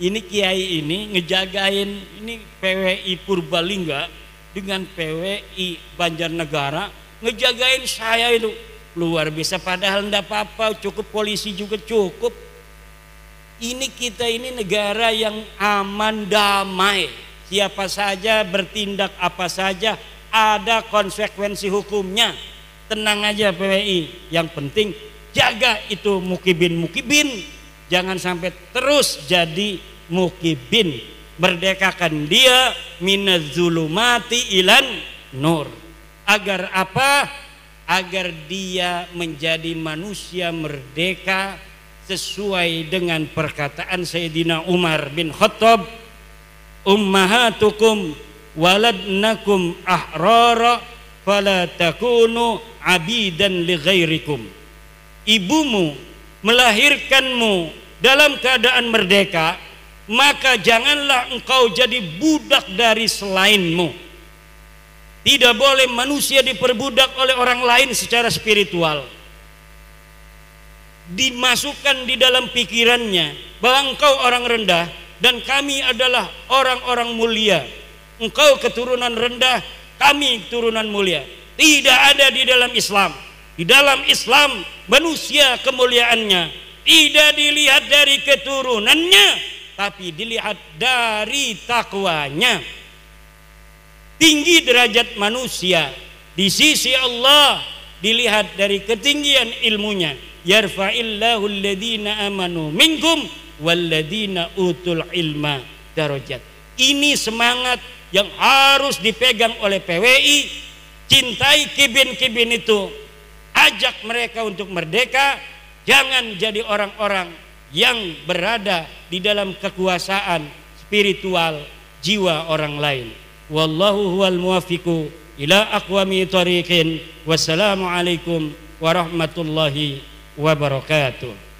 Ini kiai ini ngejagain ini PWI Purbalingga dengan PWI Banjarnegara, ngejagain saya itu luar biasa. Padahal enggak apa-apa, cukup polisi juga cukup. Ini kita ini negara yang aman damai, siapa saja bertindak apa saja ada konsekuensi hukumnya. Tenang aja PWI, yang penting jaga itu mukibin, jangan sampai terus jadi mukibin. Merdekakan dia minaz zulumati ilan nur. Agar apa? Agar dia menjadi manusia merdeka sesuai dengan perkataan Sayyidina Umar bin Khattab, ummahatukum waladnakum ahrara fala takunu abidan li ghairikum. Ibumu melahirkanmu dalam keadaan merdeka, maka janganlah engkau jadi budak dari selainmu. Tidak boleh manusia diperbudak oleh orang lain secara spiritual. Dimasukkan di dalam pikirannya bahwa engkau orang rendah dan kami adalah orang-orang mulia. Engkau keturunan rendah, kami keturunan mulia. Tidak ada di dalam Islam. Di dalam Islam manusia kemuliaannya tidak dilihat dari keturunannya, tapi dilihat dari takwanya. Tinggi derajat manusia di sisi Allah dilihat dari ketinggian ilmunya. Yarfa'illahu alladhina amanu minkum walladhina utul ilma darajat. Ini semangat yang harus dipegang oleh PWI. Cintai kibin-kibin itu, ajak mereka untuk merdeka. Jangan jadi orang-orang yang berada di dalam kekuasaan spiritual jiwa orang lain. Wallahu huwal muwaffiqu ila aqwami thariqin. Wassalamu alaikum warahmatullahi wabarakatuh.